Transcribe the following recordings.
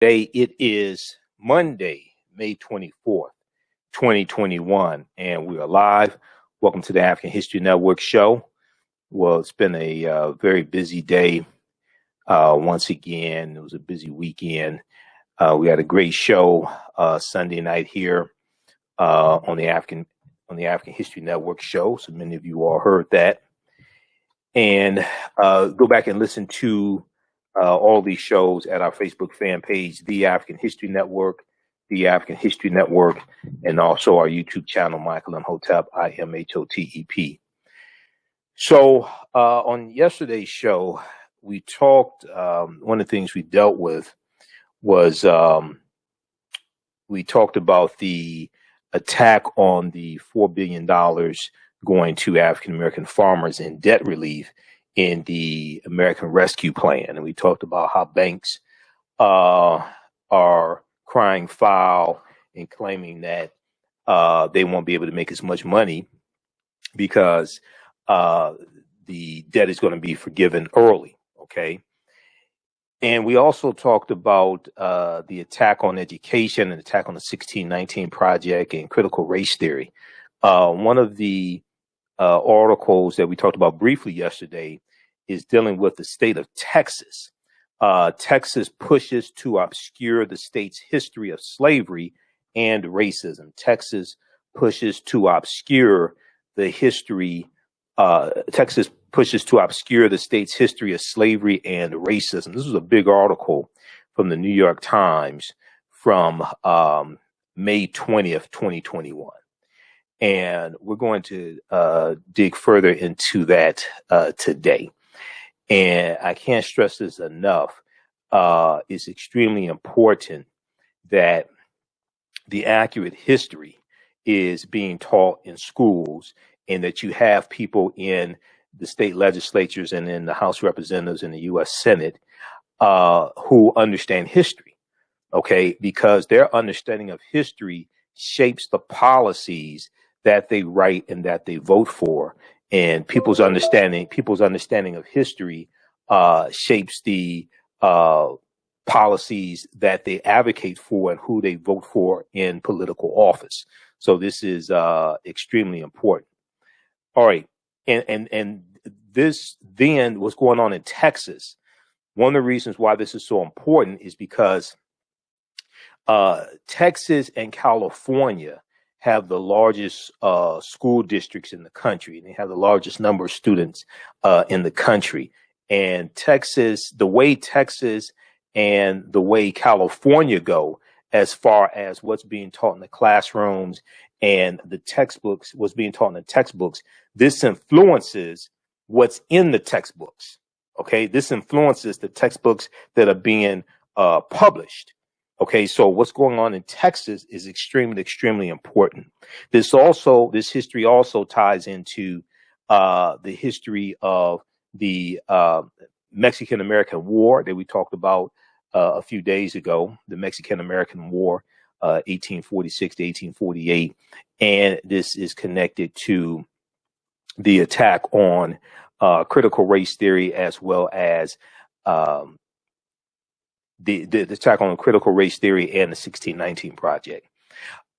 Today it is Monday, May 24th, 2021, and we are live. Welcome to the African History Network show. Well, it's been a very busy day. Once again, it was a busy weekend. We had a great show Sunday night here on the African History Network show. So many of you all heard that. And go back and listen to all these shows at our Facebook fan page, The African History Network, The African History Network, and also our YouTube channel, Michael Imhotep, Imhotep. So on yesterday's show, we talked, one of the things we dealt with was we talked about the attack on the $4 billion going to African-American farmers in debt relief in the American Rescue Plan. And we talked about how banks are crying foul and claiming that they won't be able to make as much money because the debt is going to be forgiven early. Okay. And we also talked about the attack on education and attack on the 1619 Project and critical race theory. One of the articles that we talked about briefly yesterday is dealing with the state of Texas. Texas pushes to obscure the state's history of slavery and racism. Texas pushes to obscure the history. Texas pushes to obscure the state's history of slavery and racism. This was a big article from the New York Times from May 20th, 2021. And we're going to dig further into that today. And I can't stress this enough. It's extremely important that the accurate history is being taught in schools and that you have people in the state legislatures and in the House of Representatives and the U.S. Senate who understand history, okay? Because their understanding of history shapes the policies that they write and that they vote for. And people's understanding of history shapes the policies that they advocate for and who they vote for in political office. So this is extremely important. All right. And this then what's going on in Texas. One of the reasons why this is so important is because Texas and California have the largest school districts in the country. They have the largest number of students in the country. And Texas, the way Texas and the way California go as far as what's being taught in the classrooms and the textbooks, what's being taught in the textbooks, this influences what's in the textbooks. Okay, this influences the textbooks that are being published. Okay, so what's going on in Texas is extremely important. This history also ties into the history of the Mexican-American War that we talked about a few days ago, the Mexican-American War, 1846 to 1848. And this is connected to the attack on critical race theory as well as the attack on critical race theory and the 1619 Project.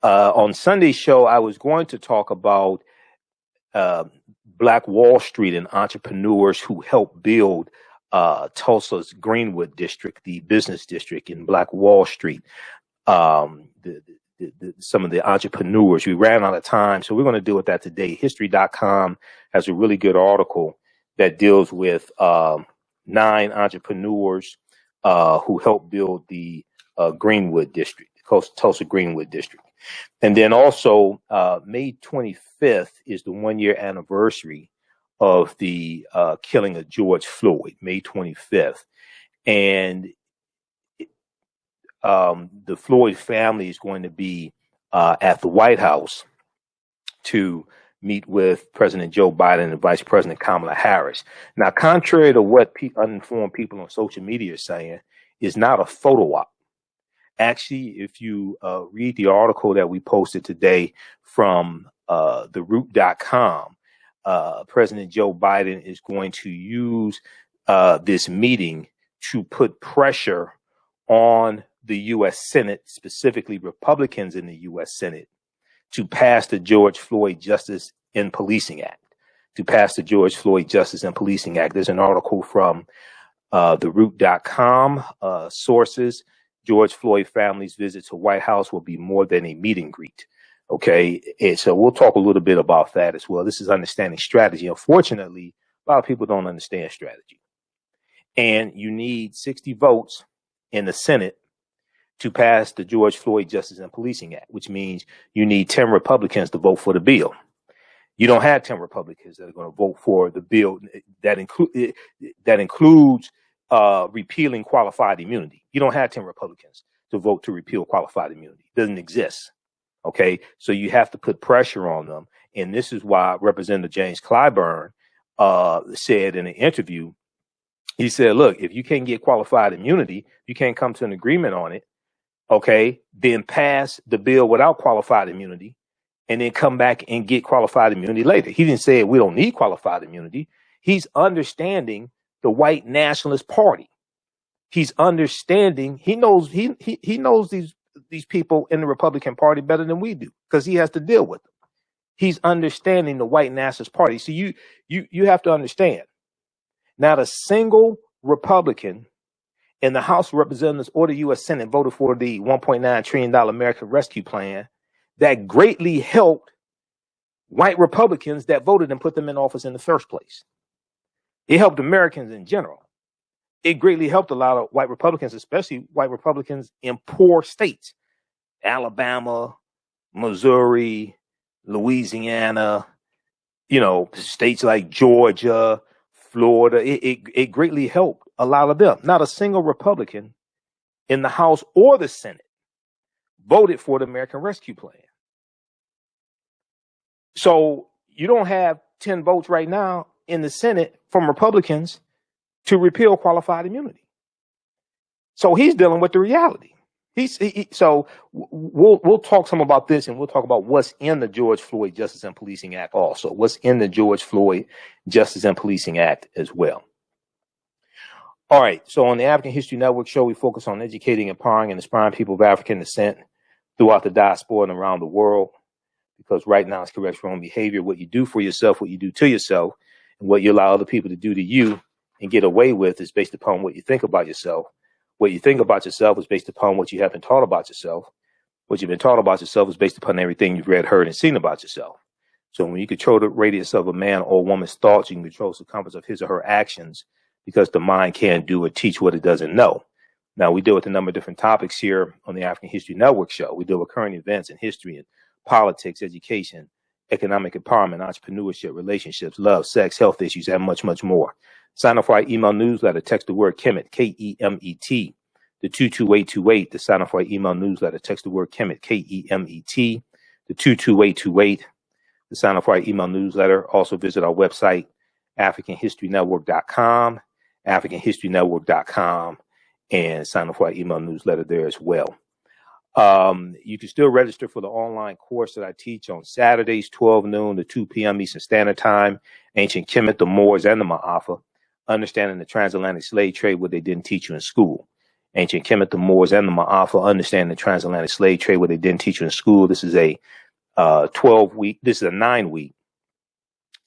On Sunday's show, I was going to talk about Black Wall Street and entrepreneurs who helped build Tulsa's Greenwood district, the business district in Black Wall Street. Some of the entrepreneurs. We ran out of time, so we're going to deal with that today. History.com has a really good article that deals with 9 entrepreneurs who helped build the Greenwood district, Tulsa Greenwood district. And then also May 25th is the 1-year anniversary of the killing of George Floyd, May 25th. And the Floyd family is going to be at the White House to meet with President Joe Biden and Vice President Kamala Harris. Now, contrary to what uninformed people on social media are saying, is not a photo op. Actually, if you read the article that we posted today from theroot.com, President Joe Biden is going to use this meeting to put pressure on the U.S. Senate, specifically Republicans in the U.S. Senate, to pass the George Floyd Justice in Policing Act. To pass the George Floyd Justice and Policing Act. There's an article from theroot.com, sources. George Floyd family's visit to White House will be more than a meet and greet. Okay, and so we'll talk a little bit about that as well. This is understanding strategy. Unfortunately, a lot of people don't understand strategy. And you need 60 votes in the Senate to pass the George Floyd Justice and Policing Act, which means you need 10 Republicans to vote for the bill. You don't have 10 Republicans that are going to vote for the bill that includes repealing qualified immunity. You don't have 10 Republicans to vote to repeal qualified immunity. It doesn't exist. Okay, so you have to put pressure on them. And this is why Representative James Clyburn said in an interview, he said, look, if you can't get qualified immunity, you can't come to an agreement on it. Okay, then pass the bill without qualified immunity and then come back and get qualified immunity later. He didn't say we don't need qualified immunity. He's understanding the white nationalist party. He's understanding, he knows these people in the Republican Party better than we do because he has to deal with them. He's understanding the white nationalist party. So you have to understand, not a single Republican in the House of Representatives or the U.S. Senate voted for the $1.9 trillion American Rescue Plan that greatly helped white Republicans that voted and put them in office in the first place. It helped Americans in general. It greatly helped a lot of white Republicans, especially white Republicans in poor states, Alabama, Missouri, Louisiana, states like Georgia, Florida. It greatly helped a lot of them. Not a single Republican in the House or the Senate voted for the American Rescue Plan. So you don't have 10 votes right now in the Senate from Republicans to repeal qualified immunity. So he's dealing with the reality. So we'll talk some about this, and we'll talk about what's in the George Floyd Justice and Policing Act also. What's in the George Floyd Justice and Policing Act as well. All right. So on the African History Network show, we focus on educating, empowering, and inspiring people of African descent throughout the diaspora and around the world. Because right now it's correct wrong behavior. What you do for yourself, what you do to yourself, and what you allow other people to do to you and get away with is based upon what you think about yourself. What you think about yourself is based upon what you have been taught about yourself. What you've been taught about yourself is based upon everything you've read, heard, and seen about yourself. So when you control the radius of a man or woman's thoughts, you can control the circumference of his or her actions, because the mind can't do or teach what it doesn't know. Now, we deal with a number of different topics here on the African History Network show. We deal with current events in history and politics, education, economic empowerment, entrepreneurship, relationships, love, sex, health issues, and much, much more. Sign up for our email newsletter. Text the word Kemet, K-E-M-E-T, to 22828 to sign up for our email newsletter. Text the word Kemet, K-E-M-E-T, to 22828 to sign up for our email newsletter. Also visit our website, AfricanHistoryNetwork.com, AfricanHistoryNetwork.com, and sign up for our email newsletter there as well. You can still register for the online course that I teach on Saturdays, 12 noon to 2 p.m. Eastern Standard Time, Ancient Kemet, the Moors, and the Maafa, Understanding the Transatlantic Slave Trade, what they didn't teach you in school. Ancient Kemet, the Moors, and the Maafa, Understanding the Transatlantic Slave Trade, what they didn't teach you in school. This is a 9-week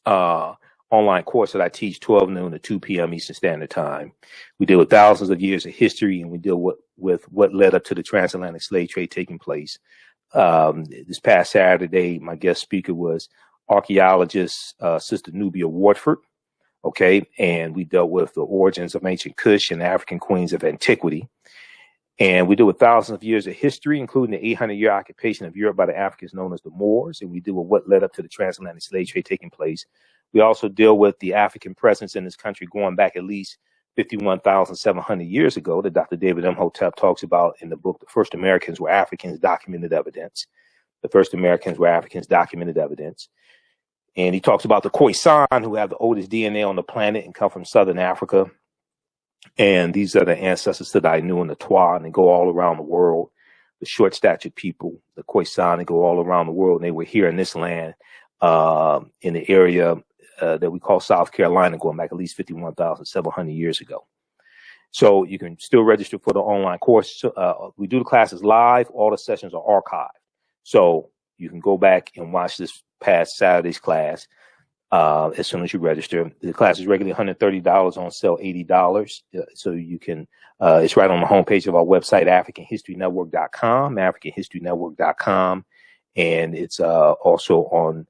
online course that I teach 12 noon to 2 p.m. Eastern Standard Time. We deal with thousands of years of history, and we deal with what led up to the transatlantic slave trade taking place. This past Saturday, my guest speaker was archaeologist Sista Nubia Wardford. Okay, and we dealt with the origins of ancient Kush and the African queens of Antiquity. And we deal with thousands of years of history, including the 800-year occupation of Europe by the Africans known as the Moors. And we deal with what led up to the transatlantic slave trade taking place. We also deal with the African presence in this country going back at least 51,700 years ago that Dr. David Imhotep talks about in the book, The First Americans Were Africans, Documented Evidence. The first Americans were Africans, documented evidence. And he talks about the Khoisan, who have the oldest DNA on the planet and come from Southern Africa. And these are the ancestors to the Ainu and the Twa, and they go all around the world. The short-statured people, the Khoisan, they go all around the world, and they were here in this land, in the area that we call South Carolina, going back at least 51,700 years ago. So you can still register for the online course. We do the classes live. All the sessions are archived. So you can go back and watch this past Saturday's class as soon as you register. The class is regularly $130, on sale $80. So you can, it's right on the homepage of our website, AfricanHistoryNetwork.com, AfricanHistoryNetwork.com. And it's also on,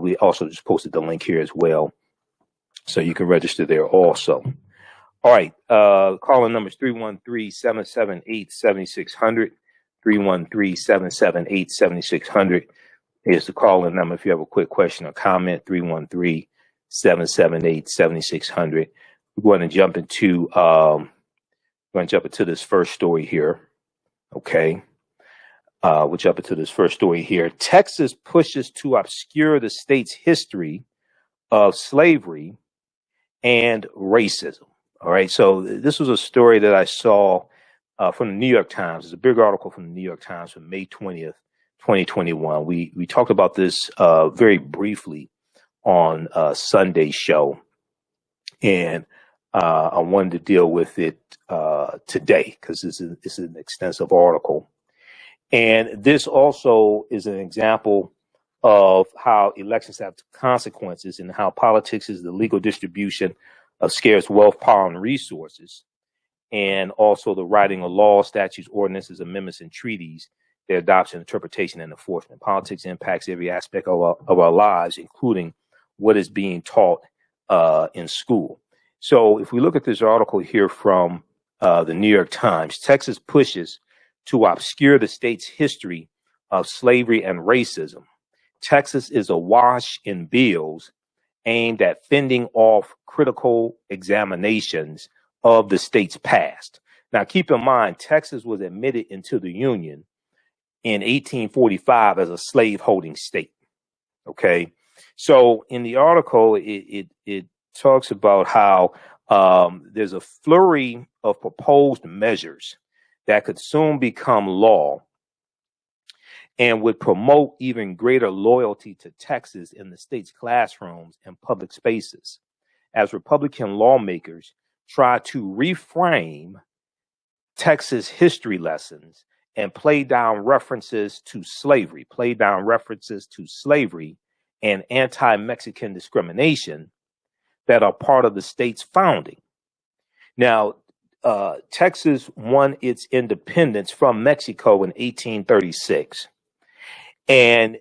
we also just posted the link here as well. So you can register there also. All right. Calling number is 313-778-7600. 313-778-7600 is the calling number. If you have a quick question or comment, 313-778-7600. We're going to jump into this first story here. Okay. We'll jump into this first story here. Texas pushes to obscure the state's history of slavery and racism. All right. So this was a story that I saw from the New York Times. It's a big article from the New York Times from May 20th, 2021. We talked about this very briefly on Sunday's show, and I wanted to deal with it today because this is an extensive article. And this also is an example of how elections have consequences and how politics is the legal distribution of scarce wealth, power, and resources, and also the writing of laws, statutes, ordinances, amendments, and treaties, their adoption, interpretation, and enforcement. Politics impacts every aspect of our lives, including what is being taught in school. So if we look at this article here from the New York Times, Texas pushes to obscure the state's history of slavery and racism. Texas is awash in bills aimed at fending off critical examinations of the state's past. Now, keep in mind, Texas was admitted into the Union in 1845 as a slave-holding state. Okay, so in the article, it talks about how there's a flurry of proposed measures that could soon become law and would promote even greater loyalty to Texas in the state's classrooms and public spaces, as Republican lawmakers try to reframe Texas history lessons and play down references to slavery and anti-Mexican discrimination that are part of the state's founding. Now, Texas won its independence from Mexico in 1836. And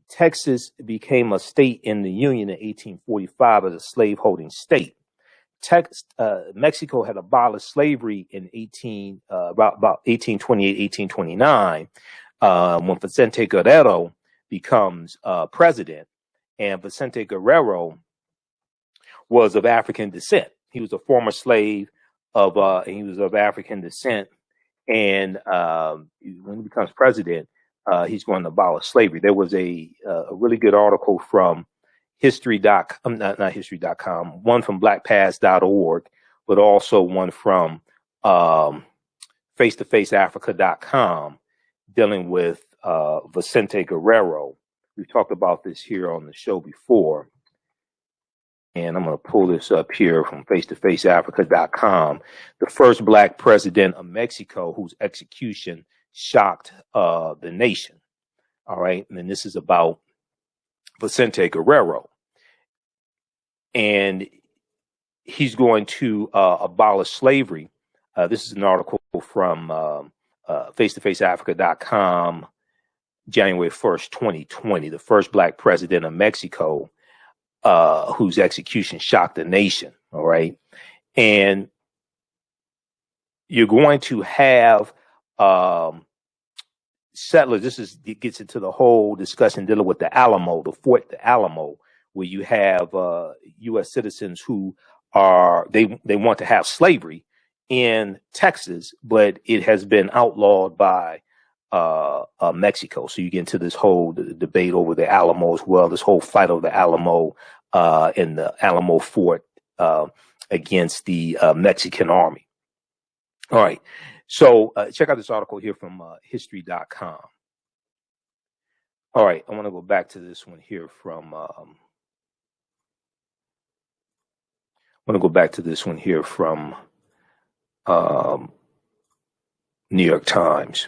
Texas became a state in the Union in 1845 as a slaveholding state. Mexico had abolished slavery in about 1828, 1829, when Vicente Guerrero becomes president. And Vicente Guerrero was of African descent. He was a former slave of African descent. And when he becomes president, he's going to abolish slavery. There was a really good article from not history.com, one from blackpast.org, but also one from face-to-faceafrica.com dealing with Vicente Guerrero. We've talked about this here on the show before. And I'm going to pull this up here from face-to-faceafrica.com. The first black president of Mexico whose execution shocked the nation. All right. And this is about Vicente Guerrero. And he's going to abolish slavery. This is an article from face-to-faceafrica.com, January 1st, 2020. The first black president of Mexico whose execution shocked the nation. All right. And you're going to have settlers. It gets into the whole discussion dealing with the Alamo, the Fort the Alamo, where you have U.S. citizens who they want to have slavery in Texas, but it has been outlawed by Mexico. So you get into this whole debate over the Alamo as well, this whole fight over the Alamo and the Alamo Fort against the Mexican army. All right. So check out this article here from history.com. All right. I want to go back to this one here from New York Times.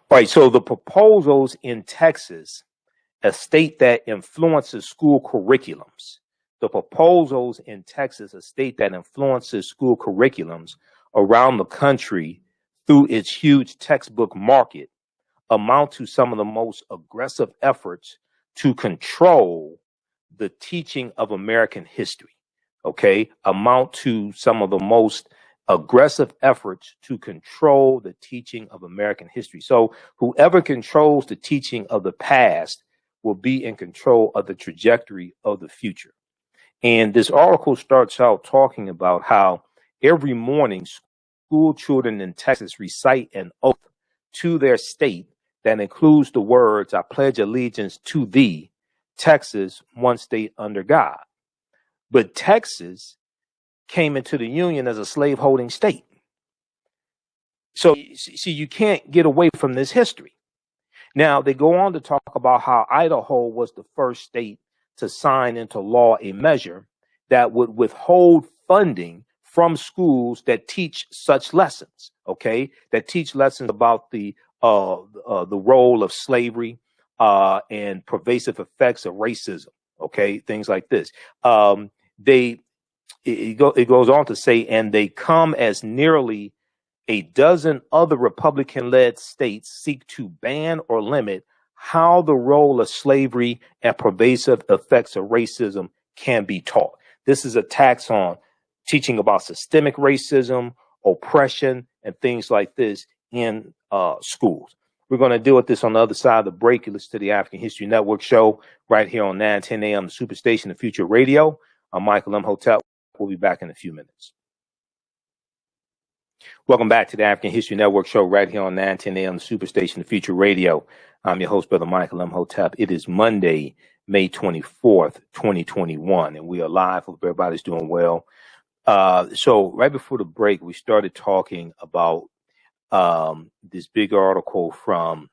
All right, so the proposals in Texas, a state that influences school curriculums. The proposals in Texas, a state that influences school curriculums around the country through its huge textbook market, amount to some of the most aggressive efforts to control the teaching of American history. Okay, amount to some of the most aggressive efforts to control the teaching of American history. So whoever controls the teaching of the past will be in control of the trajectory of the future. And this article starts out talking about how every morning school children in Texas recite an oath to their state that includes the words, "I pledge allegiance to thee, Texas, one state under God." But Texas came into the Union as a slaveholding state. So, see, you can't get away from this history. Now, they go on to talk about how Idaho was the first state to sign into law a measure that would withhold funding from schools that teach such lessons, okay, that teach lessons about the role of slavery and pervasive effects of racism, okay, things like this. It goes on to say, and they come as nearly a dozen other Republican-led states seek to ban or limit how the role of slavery and pervasive effects of racism can be taught. This is a tax on teaching about systemic racism, oppression, and things like this in schools. We're going to deal with this on the other side of the break. You listen to the African History Network show right here on 910 AM, the Superstation of Future Radio. I'm Michael Imhotep. We'll be back in a few minutes. Welcome back to the African History Network show right here on 910 AM, the Superstation of Future Radio. I'm your host, Brother Michael Imhotep. It is Monday, May 24th, 2021, and we are live. Hope everybody's doing well. So right before the break, we started talking about this big article from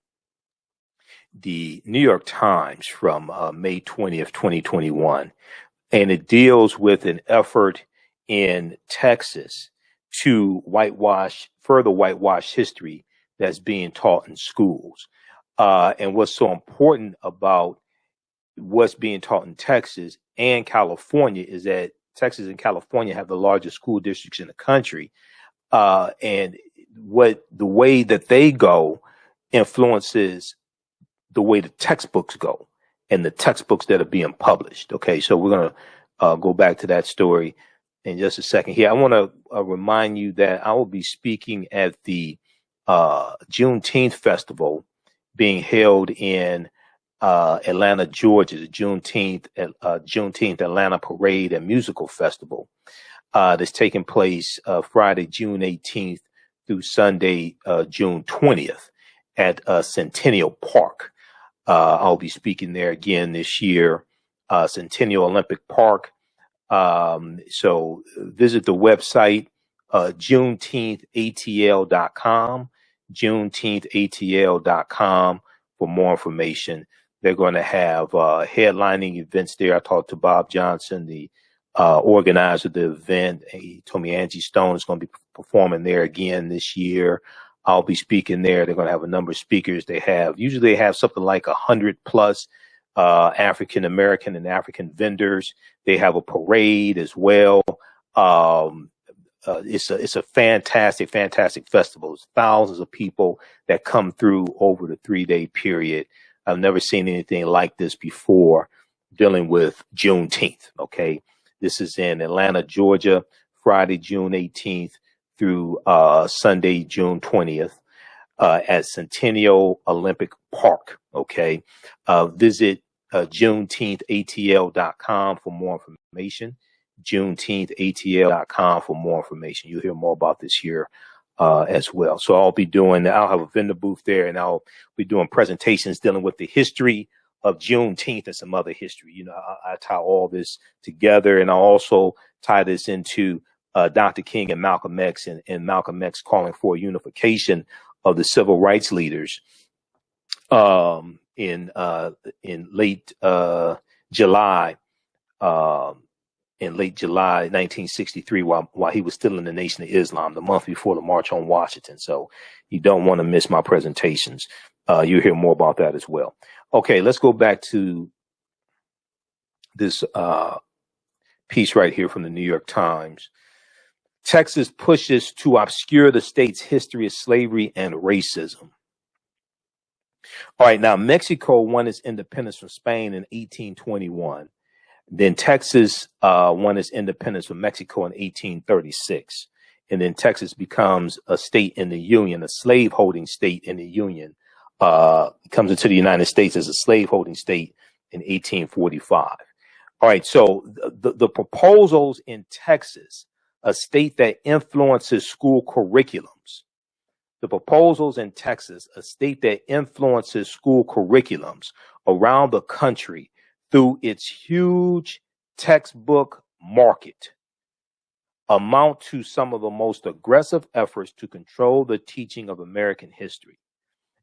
the New York Times from May 20th, 2021. And it deals with an effort in Texas to further whitewash history that's being taught in schools. And what's so important about what's being taught in Texas and California is that Texas and California have the largest school districts in the country. And the way that they go influences the way the textbooks go and the textbooks that are being published. Okay, so we're going to go back to that story in just a second here. I want to remind you that I will be speaking at the Juneteenth Festival being held in Atlanta, Georgia, the Juneteenth Atlanta Parade and Musical Festival that's taking place Friday, June 18th through Sunday, June 20th at Centennial Park. I'll be speaking there again this year, Centennial Olympic Park. So visit the website, JuneteenthATL.com, JuneteenthATL.com for more information. They're going to have headlining events there. I talked to Bob Johnson, the organizer of the event. He told me Angie Stone is going to be performing there again this year. I'll be speaking there. They're going to have a number of speakers. Usually they have something like 100 plus African American and African vendors. They have a parade as well. It's a fantastic festival. It's thousands of people that come through over the 3-day period. I've never seen anything like this before dealing with Juneteenth. Okay. This is in Atlanta, Georgia, Friday, June 18th through Sunday, June 20th at Centennial Olympic Park. Okay. Visit JuneteenthATL.com for more information. JuneteenthATL.com for more information. You'll hear more about this here as well. So I'll have a vendor booth there, and I'll be doing presentations dealing with the history of Juneteenth and some other history. You know, I tie all this together, and I'll also tie this into Dr. King and Malcolm X and Malcolm X calling for unification of the civil rights leaders in late July in late July 1963 while he was still in the Nation of Islam, the month before the March on Washington. So you don't want to miss my presentations. You'll hear more about that as well. Okay, let's go back to this piece right here from the New York Times. Texas pushes to obscure the state's history of slavery and racism. All right, now Mexico won its independence from Spain in 1821. Then Texas won its independence from Mexico in 1836. And then Texas becomes a state in the Union, a slaveholding state in the Union. Comes into the United States as a slaveholding state in 1845. All right, so the proposals in Texas, a state that influences school curriculums. The proposals in Texas, a state that influences school curriculums around the country through its huge textbook market, amount to some of the most aggressive efforts to control the teaching of American history.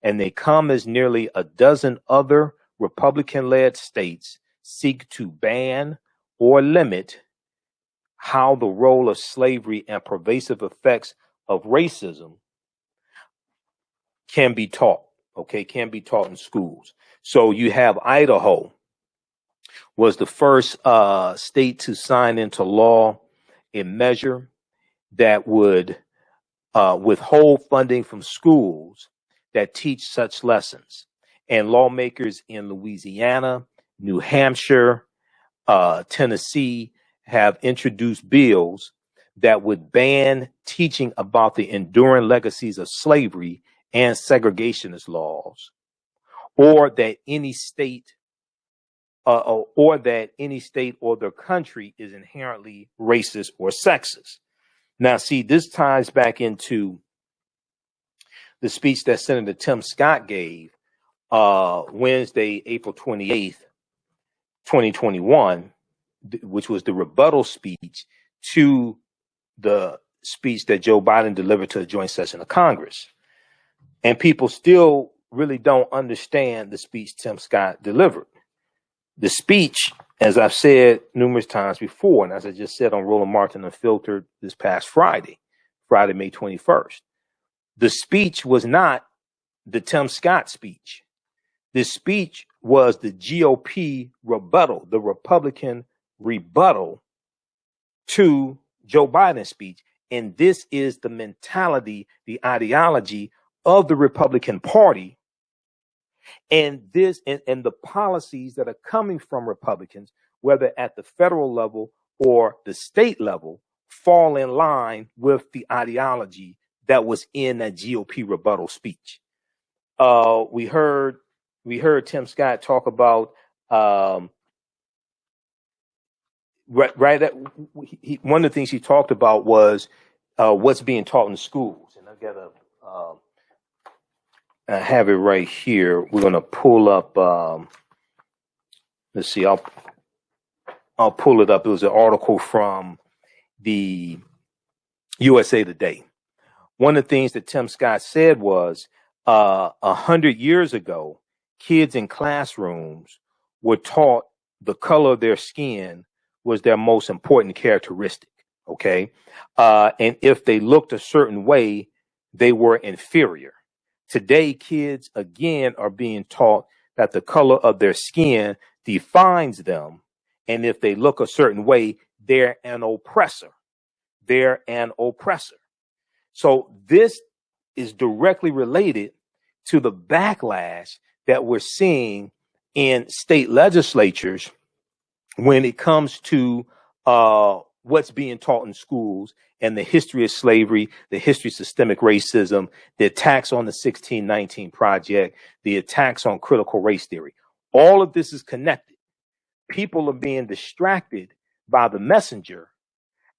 And they come as nearly a dozen other Republican-led states seek to ban or limit how the role of slavery and pervasive effects of racism can be taught, can be taught in schools. So you have Idaho was the first state to sign into law a measure that would withhold funding from schools that teach such lessons. And lawmakers in Louisiana, New Hampshire, Tennessee have introduced bills that would ban teaching about the enduring legacies of slavery and segregationist laws, or that any state or their country is inherently racist or sexist. Now, see, this ties back into the speech that Senator Tim Scott gave Wednesday, April 28th, 2021, which was the rebuttal speech to the speech that Joe Biden delivered to a joint session of Congress. And people still really don't understand the speech Tim Scott delivered. The speech, as I've said numerous times before, and as I just said on Roland Martin Unfiltered this past Friday, May 21st, the speech was not the Tim Scott speech. This speech was the GOP rebuttal, the Republican rebuttal to Joe Biden's speech. And this is the mentality, the ideology of the Republican Party, and this and the policies that are coming from Republicans, whether at the federal level or the state level, fall in line with the ideology that was in that GOP rebuttal speech. We heard Tim Scott talk about one of the things he talked about was what's being taught in schools, and I have it right here. We're going to pull up. Let's see. I'll pull it up. It was an article from the USA Today. One of the things that Tim Scott said was 100 years ago, kids in classrooms were taught the color of their skin was their most important characteristic. Okay. And if they looked a certain way, they were inferior. Today, kids, again, are being taught that the color of their skin defines them. And if they look a certain way, they're an oppressor. They're an oppressor. So this is directly related to the backlash that we're seeing in state legislatures when it comes to what's being taught in schools and the history of slavery, the history of systemic racism, the attacks on the 1619 Project, the attacks on critical race theory. All of this is connected. People are being distracted by the messenger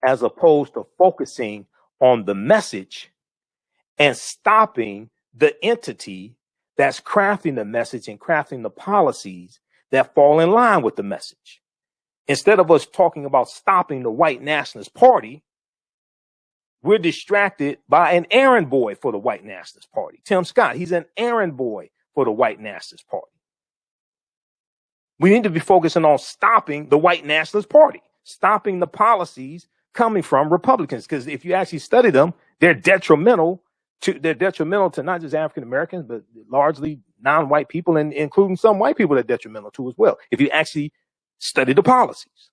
as opposed to focusing on the message and stopping the entity that's crafting the message and crafting the policies that fall in line with the message. Instead of us talking about stopping the white nationalist party, we're distracted by an errand boy for the white nationalist party. Tim Scott, he's an errand boy for the white nationalist party. We need to be focusing on stopping the white nationalist party, stopping the policies coming from Republicans. Because if you actually study them, they're detrimental to not just African Americans, but largely non-white people, and including some white people, that are detrimental to as well, if you actually study the policies.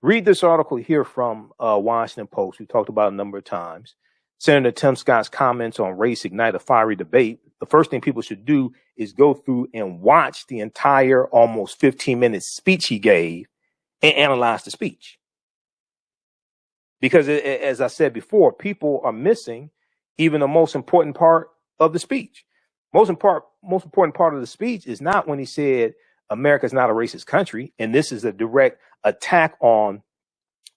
Read this article here from Washington Post. We talked about it a number of times. Senator Tim Scott's comments on race ignite a fiery debate. The first thing people should do is go through and watch the entire almost 15-minute speech he gave and analyze the speech. Because as I said before, people are missing even the most important part of the speech. Most important part of the speech is not when he said America's not a racist country, and this is a direct attack on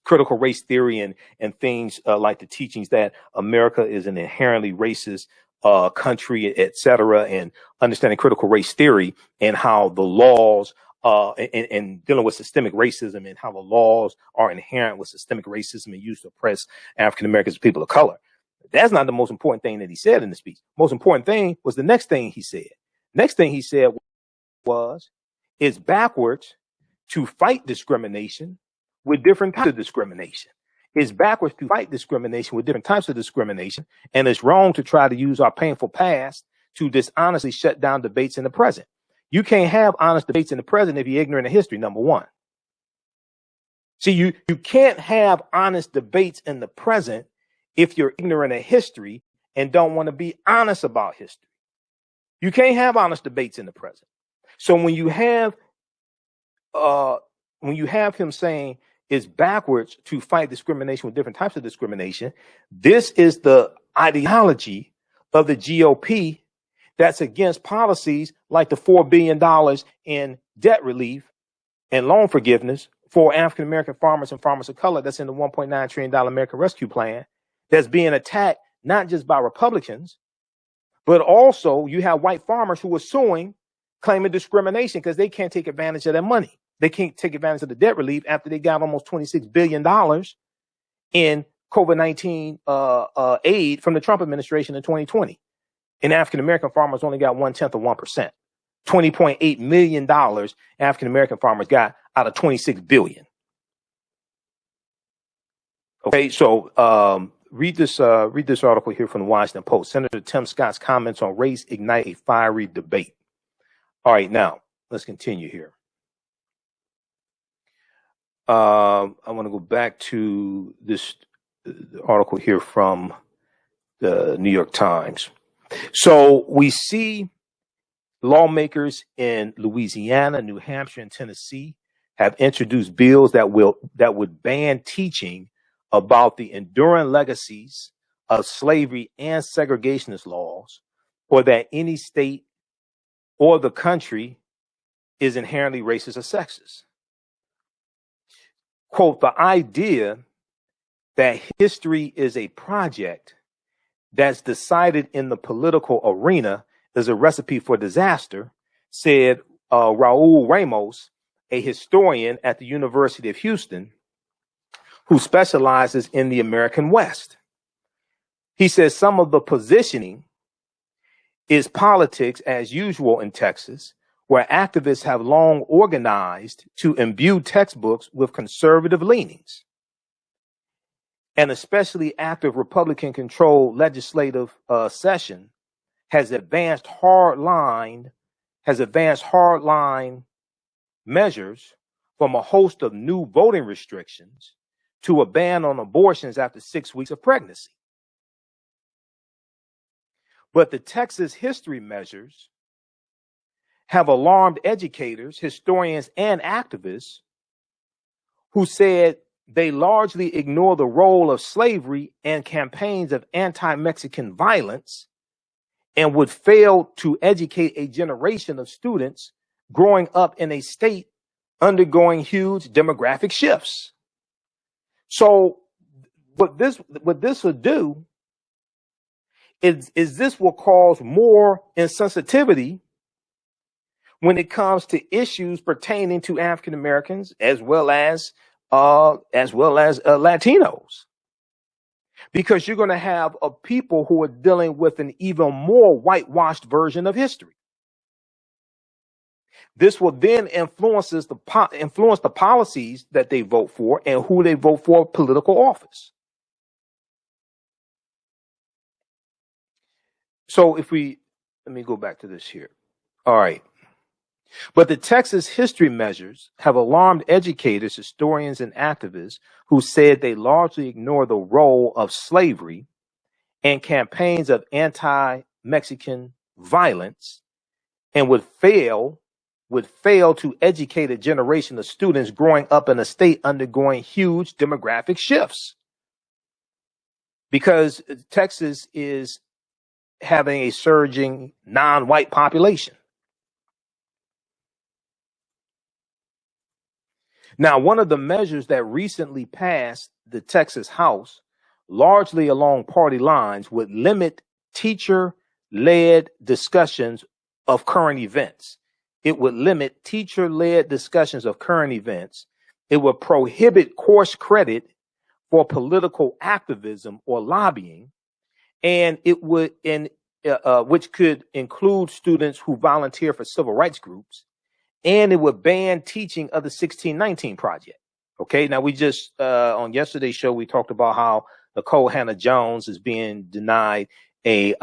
critical race theory and things like the teachings that America is an inherently racist country, etc., and understanding critical race theory and how the laws and dealing with systemic racism and how the laws are inherent with systemic racism and used to oppress African Americans and people of color. That's not the most important thing that he said in the speech. Most important thing was the next thing he said. Next thing he said was, it's backwards to fight discrimination with different types of discrimination. It's backwards to fight discrimination with different types of discrimination. And it's wrong to try to use our painful past to dishonestly shut down debates in the present. You can't have honest debates in the present if you're ignorant of history, number one. See, you can't have honest debates in the present if you're ignorant of history and don't want to be honest about history. You can't have honest debates in the present. So when you have him saying it's backwards to fight discrimination with different types of discrimination, this is the ideology of the GOP that's against policies like the $4 billion in debt relief and loan forgiveness for African American farmers and farmers of color that's in the $1.9 trillion American Rescue Plan, that's being attacked not just by Republicans, but also you have white farmers who are suing, claiming discrimination because they can't take advantage of their money. They can't take advantage of the debt relief after they got almost $26 billion in COVID-19 aid from the Trump administration in 2020. And African-American farmers only got 0.1% of 1%. $20.8 million African-American farmers got out of $26 billion. Okay, so read this article here from the Washington Post. Senator Tim Scott's comments on race ignite a fiery debate. All right, now let's continue here. I want to go back to this article here from the New York Times. So we see lawmakers in Louisiana, New Hampshire, and Tennessee have introduced bills that would ban teaching about the enduring legacies of slavery and segregationist laws, or that any state or the country is inherently racist or sexist. Quote, the idea that history is a project that's decided in the political arena is a recipe for disaster, said Raul Ramos, a historian at the University of Houston, who specializes in the American West. He says some of the positioning is politics as usual in Texas, where activists have long organized to imbue textbooks with conservative leanings. An especially active Republican-controlled legislative session has advanced hardline measures, from a host of new voting restrictions to a ban on abortions after 6 weeks of pregnancy. But the Texas history measures have alarmed educators, historians, and activists who said they largely ignore the role of slavery and campaigns of anti-Mexican violence, and would fail to educate a generation of students growing up in a state undergoing huge demographic shifts. So what this will do is this will cause more insensitivity when it comes to issues pertaining to African Americans as well as Latinos, because you're going to have people who are dealing with an even more whitewashed version of history. This will then influence the policies that they vote for and who they vote for political office. So let me go back to this here. All right. But the Texas history measures have alarmed educators, historians, and activists who said they largely ignore the role of slavery and campaigns of anti-Mexican violence and would fail to educate a generation of students growing up in a state undergoing huge demographic shifts. Because Texas is having a surging non-white population. Now, one of the measures that recently passed the Texas House, largely along party lines, would limit teacher-led discussions of current events. It would limit teacher-led discussions of current events. It would prohibit course credit for political activism or lobbying, and it would, which could include students who volunteer for civil rights groups, and it would ban teaching of the 1619 Project. Okay, now we just, on yesterday's show, we talked about how Nicole Hannah-Jones is being denied a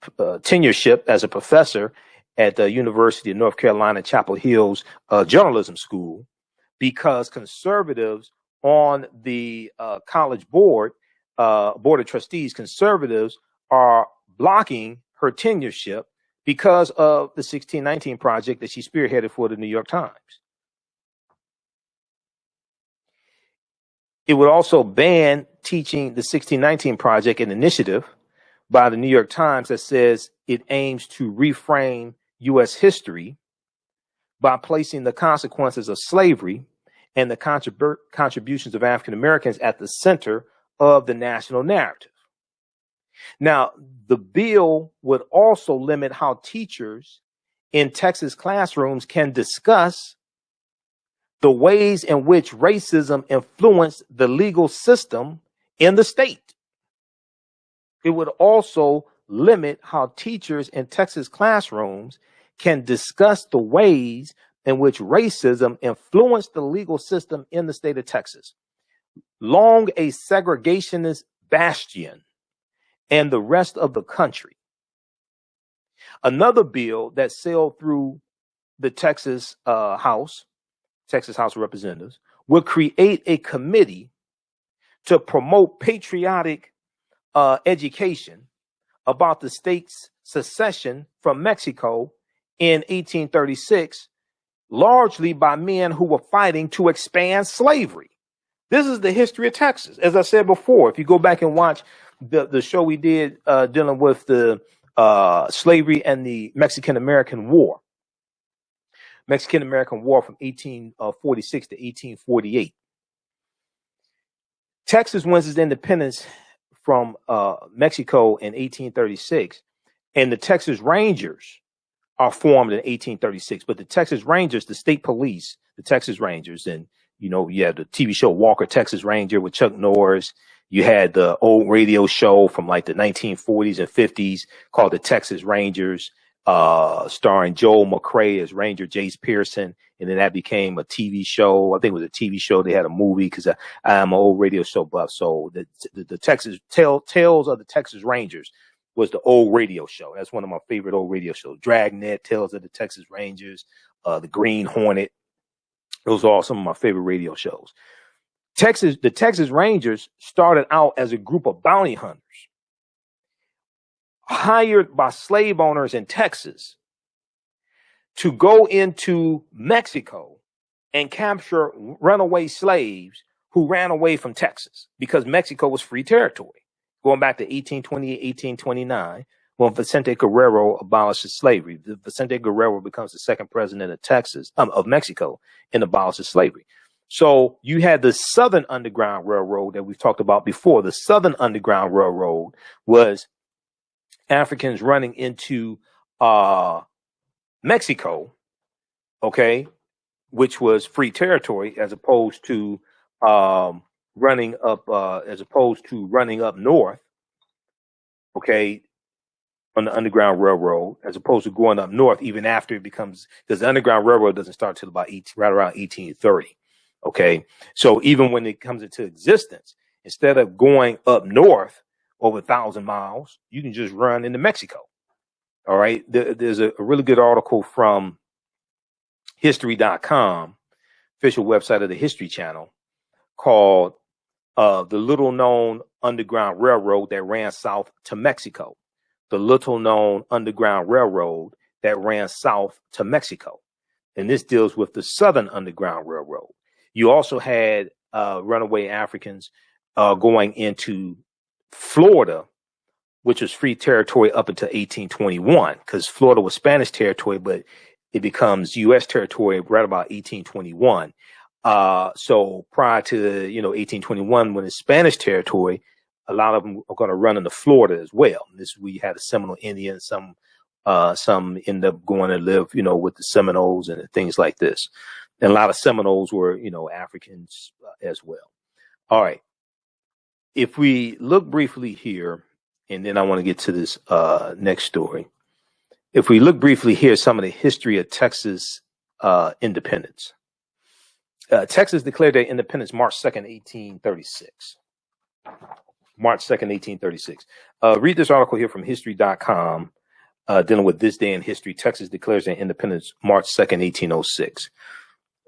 tenureship as a professor at the University of North Carolina, Chapel Hill's journalism school, because conservatives on the college board of trustees, conservatives are blocking her tenureship because of the 1619 Project that she spearheaded for the New York Times. It would also ban teaching the 1619 Project, an initiative by the New York Times that says it aims to reframe U.S. history by placing the consequences of slavery and the contributions of African Americans at the center of the national narrative. Now, the bill would also limit how teachers in Texas classrooms can discuss the ways in which racism influenced the legal system in the state. It would also limit how teachers in Texas classrooms can discuss the ways in which racism influenced the legal system in the state of Texas. Long a segregationist bastion and the rest of the country. Another bill that sailed through the Texas House of Representatives, would create a committee to promote patriotic education about the state's secession from Mexico in 1836, largely by men who were fighting to expand slavery. This is the history of Texas. As I said before, if you go back and watch the show we did dealing with the slavery and the Mexican-American War. Mexican-American War from 1846 to 1848. Texas wins its independence from Mexico in 1836, and the Texas Rangers are formed in 1836. But the Texas Rangers, the state police, the Texas Rangers, and you know, you had the TV show Walker, Texas Ranger with Chuck Norris. You had the old radio show from like the 1940s and 50s called the Texas Rangers, starring Joel McCrea as Ranger Jace Pearson. And then that became a TV show. I think it was a TV show. They had a movie because I am an old radio show buff. So the Texas Tales of the Texas Rangers was the old radio show. That's one of my favorite old radio shows. Dragnet, Tales of the Texas Rangers, the Green Hornet. Those are all some of my favorite radio shows. The Texas Rangers started out as a group of bounty hunters hired by slave owners in Texas to go into Mexico and capture runaway slaves who ran away from Texas because Mexico was free territory. Going back to 1828, 1829, when Vicente Guerrero abolishes slavery. Vicente Guerrero becomes the second president of Mexico, and abolishes slavery. So you had the Southern Underground Railroad that we've talked about before. The Southern Underground Railroad was Africans running into Mexico, okay, which was free territory, as opposed to running up north, okay, on the Underground Railroad, as opposed to going up north even after it becomes, because the Underground Railroad doesn't start till about right around 1830. Okay. So even when it comes into existence, instead of going up north over 1,000 miles, you can just run into Mexico. All right. There's a really good article from History.com, official website of the History Channel, called The Little Known Underground Railroad That Ran South to Mexico. The little known Underground Railroad that ran south to Mexico. And this deals with the Southern Underground Railroad. You also had runaway Africans going into Florida, which was free territory up until 1821, because Florida was Spanish territory, but it becomes U.S. territory right about 1821. So prior to 1821, when it's Spanish territory, a lot of them are going to run into Florida as well. This we had a Seminole Indian, some end up going to live, with the Seminoles and things like this. And a lot of Seminoles were, Africans as well. All right. If we look briefly here, and then I want to get to this next story. If we look briefly here, some of the history of Texas independence. Texas declared their independence March 2nd, 1836. March 2nd, 1836. Read this article here from history.com, dealing with this day in history. Texas declares their independence March 2nd, 1806.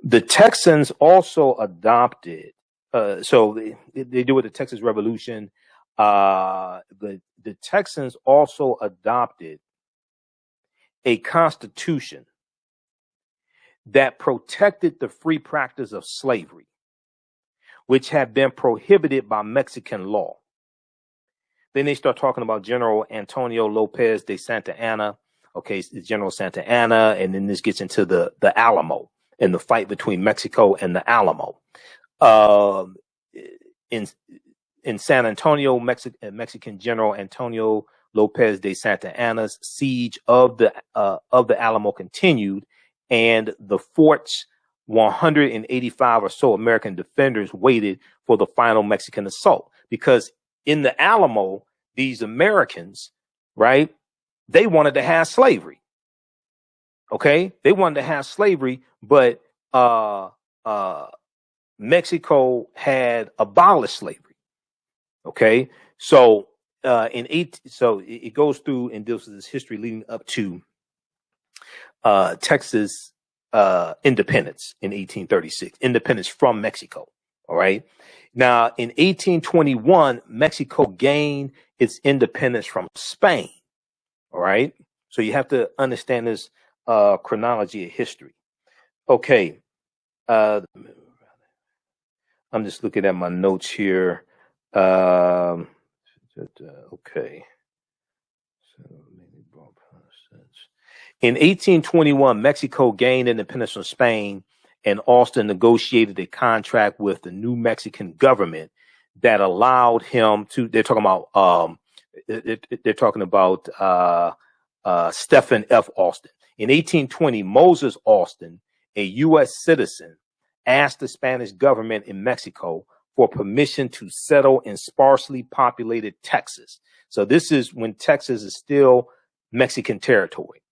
The Texans also adopted, so they do with the Texas Revolution. The Texans also adopted a constitution that protected the free practice of slavery, which had been prohibited by Mexican law. Then they start talking about General Antonio Lopez de Santa Anna. Okay, General Santa Anna, and then this gets into the Alamo and the fight between Mexico and the Alamo. In San Antonio, Mexican General Antonio Lopez de Santa Anna's siege of the Alamo continued, and the fort's 185 or so American defenders waited for the final Mexican assault, because in the Alamo, these Americans, right, they wanted to have slavery. Okay, they wanted to have slavery, but Mexico had abolished slavery. Okay, so it goes through and deals with this history leading up to Texas independence in 1836, independence from Mexico. All right. Now, in 1821, Mexico gained its independence from Spain. All right. So you have to understand this chronology of history. Okay. I'm just looking at my notes here. Okay. In 1821, Mexico gained independence from Spain, and Austin negotiated a contract with the new Mexican government that allowed him to. They're talking about Stephen F. Austin. In 1820, Moses Austin, a U.S. citizen, asked the Spanish government in Mexico for permission to settle in sparsely populated Texas. So this is when Texas is still Mexican territory.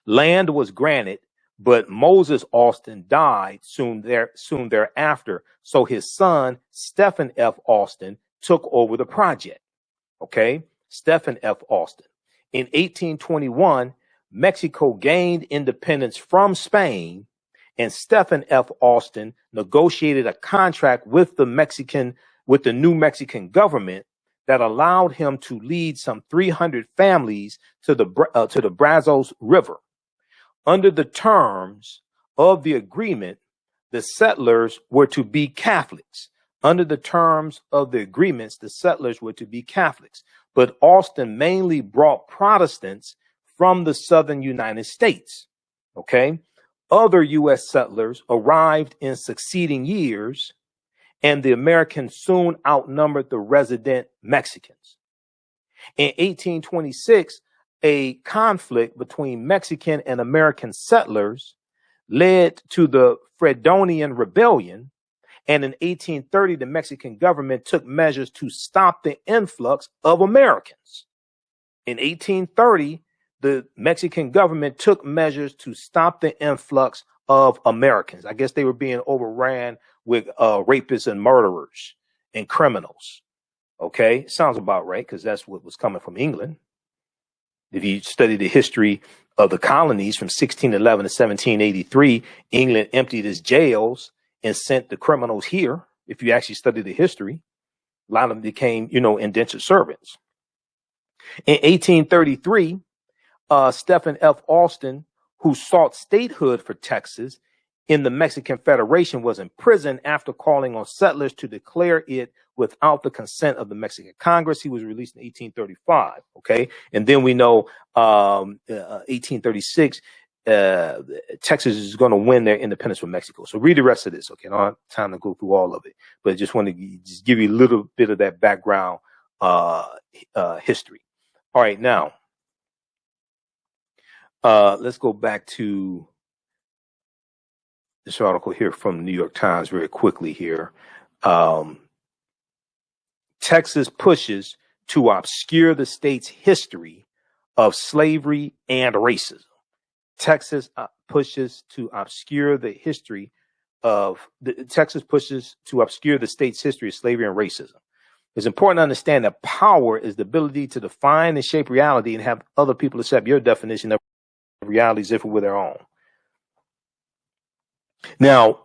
Land was granted, but Moses Austin died soon thereafter. So his son, Stephen F. Austin, took over the project. Okay, Stephen F. Austin. In 1821, Mexico gained independence from Spain, and Stephen F. Austin negotiated a contract with the new Mexican government that allowed him to lead some 300 families to the Brazos River. Under the terms of the agreement, the settlers were to be Catholics. Under the terms of the agreements, the settlers were to be Catholics. But Austin mainly brought Protestants from the southern United States. Okay. Other U.S. settlers arrived in succeeding years, and the Americans soon outnumbered the resident Mexicans. In 1826, a conflict between Mexican and American settlers led to the Fredonian Rebellion, and in 1830, the Mexican government took measures to stop the influx of Americans. In 1830, the Mexican government took measures to stop the influx of Americans. I guess they were being overran with rapists and murderers and criminals. Okay, sounds about right, because that's what was coming from England. If you study the history of the colonies from 1611 to 1783, England emptied its jails and sent the criminals here. If you actually study the history, a lot of them became, indentured servants. In 1833, Stephen F. Austin, who sought statehood for Texas in the Mexican Federation, was imprisoned after calling on settlers to declare it without the consent of the Mexican Congress. He was released in 1835. Okay. And then we know 1836, Texas is going to win their independence from Mexico. So read the rest of this. Okay. I don't have time to go through all of it, but I just want to just give you a little bit of that background history. All right. Now, let's go back to this article here from the New York Times very quickly here. Texas pushes to obscure the state's history of slavery and racism. Texas pushes to obscure the state's history of slavery and racism. It's important to understand that power is the ability to define and shape reality and have other people accept your definition of reality as if it were their own. Now,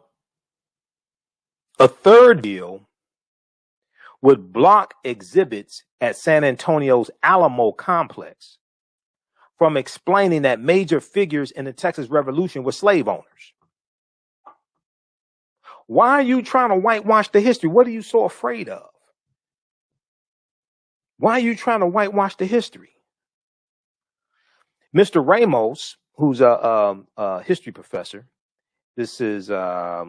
a third deal would block exhibits at San Antonio's Alamo complex from explaining that major figures in the Texas Revolution were slave owners. Why are you trying to whitewash the history? What are you so afraid of? Why are you trying to whitewash the history? Mr. Ramos, who's a history professor, this is, let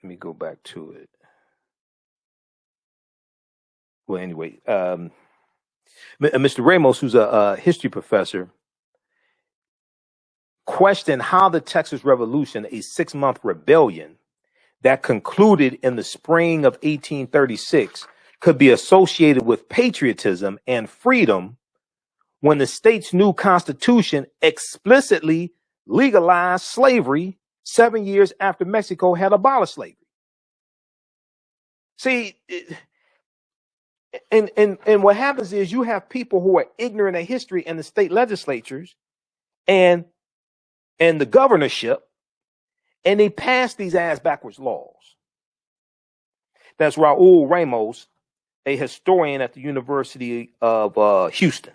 me go back to it. Well, anyway, Mr. Ramos, who's a history professor, questioned how the Texas Revolution, a 6-month rebellion that concluded in the spring of 1836, could be associated with patriotism and freedom when the state's new constitution explicitly legalized slavery 7 years after Mexico had abolished slavery. See, and what happens is you have people who are ignorant of history in the state legislatures and the governorship, and they pass these ass backwards laws. That's Raul Ramos, a historian at the University of Houston.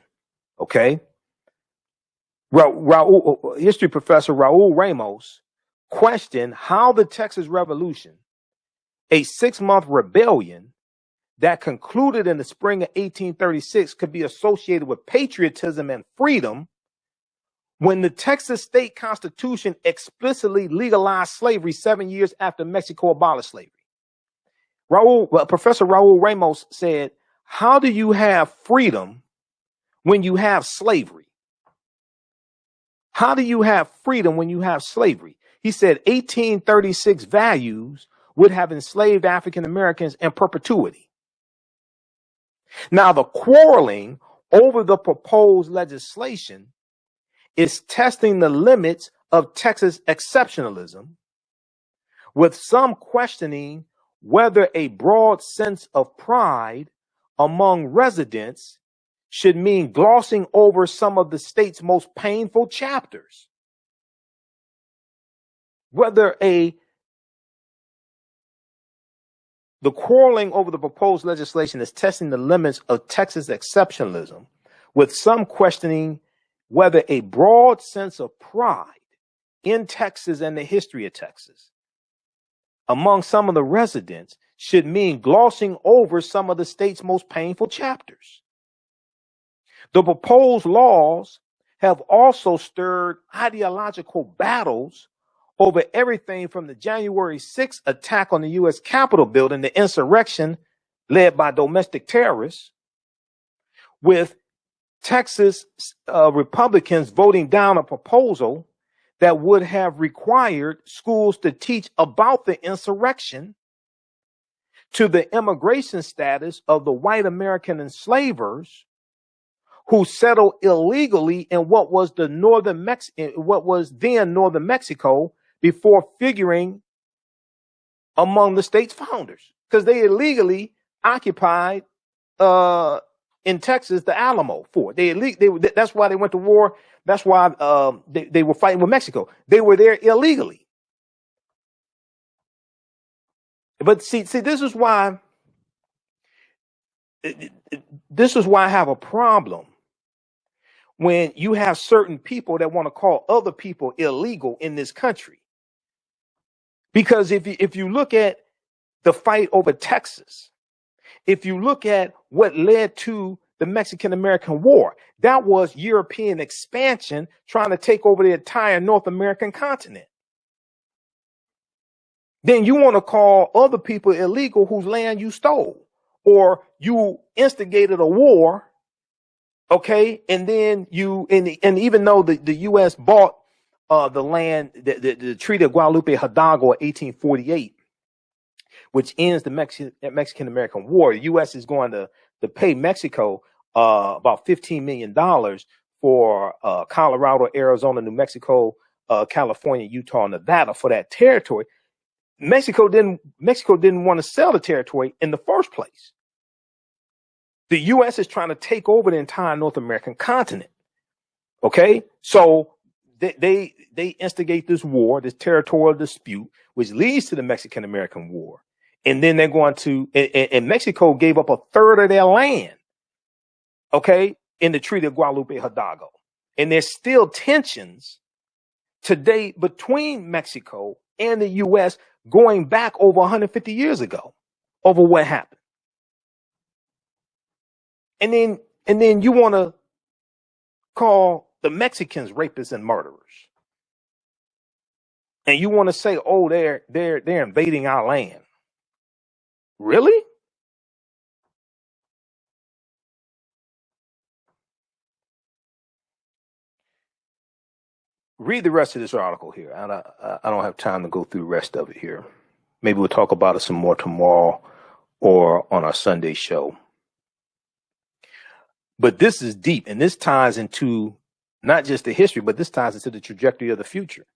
Okay. History professor Raul Ramos questioned how the Texas Revolution, a 6-month rebellion that concluded in the spring of 1836, could be associated with patriotism and freedom when the Texas state constitution explicitly legalized slavery 7 years after Mexico abolished slavery. Professor Raul Ramos said, how do you have freedom when you have slavery? How do you have freedom when you have slavery? He said 1836 values would have enslaved African Americans in perpetuity. Now, the quarreling over the proposed legislation is testing the limits of Texas exceptionalism, with some questioning whether a broad sense of pride among residents should mean glossing over some of the state's most painful chapters. The quarreling over the proposed legislation is testing the limits of Texas exceptionalism, with some questioning whether a broad sense of pride in Texas and the history of Texas among some of the residents should mean glossing over some of the state's most painful chapters. The proposed laws have also stirred ideological battles over everything from the January 6th attack on the U.S. Capitol building, the insurrection led by domestic terrorists, with Texas Republicans voting down a proposal that would have required schools to teach about the insurrection, to the immigration status of the white American enslavers who settled illegally in what was then northern Mexico before figuring among the state's founders, because they illegally occupied in Texas the Alamo Fort. That's why they went to war. That's why they were fighting with Mexico. They were there illegally. But see, this is why I have a problem when you have certain people that want to call other people illegal in this country. Because if you look at the fight over Texas, if you look at what led to the Mexican-American War, that was European expansion trying to take over the entire North American continent. Then you want to call other people illegal whose land you stole, or you instigated a war, okay? And then and even though the U.S. bought the land, the Treaty of Guadalupe Hidalgo in 1848, which ends the Mexican-American War, the U.S. is going to pay Mexico about $15 million for Colorado, Arizona, New Mexico, California, Utah, and Nevada for that territory. Mexico didn't want to sell the territory in the first place. The U.S. is trying to take over the entire North American continent. Okay, so they instigate this war, this territorial dispute, which leads to the Mexican-American War. And then they're going to, and Mexico gave up a third of their land, okay, in the Treaty of Guadalupe Hidalgo. And there's still tensions today between Mexico and the U.S. going back over 150 years ago over what happened. And then you want to call the Mexicans rapists and murderers. And you want to say, oh, they're invading our land. Really? Read the rest of this article here. I don't have time to go through the rest of it here. Maybe we'll talk about it some more tomorrow or on our Sunday show. But this is deep, and this ties into not just the history, but this ties into the trajectory of the future.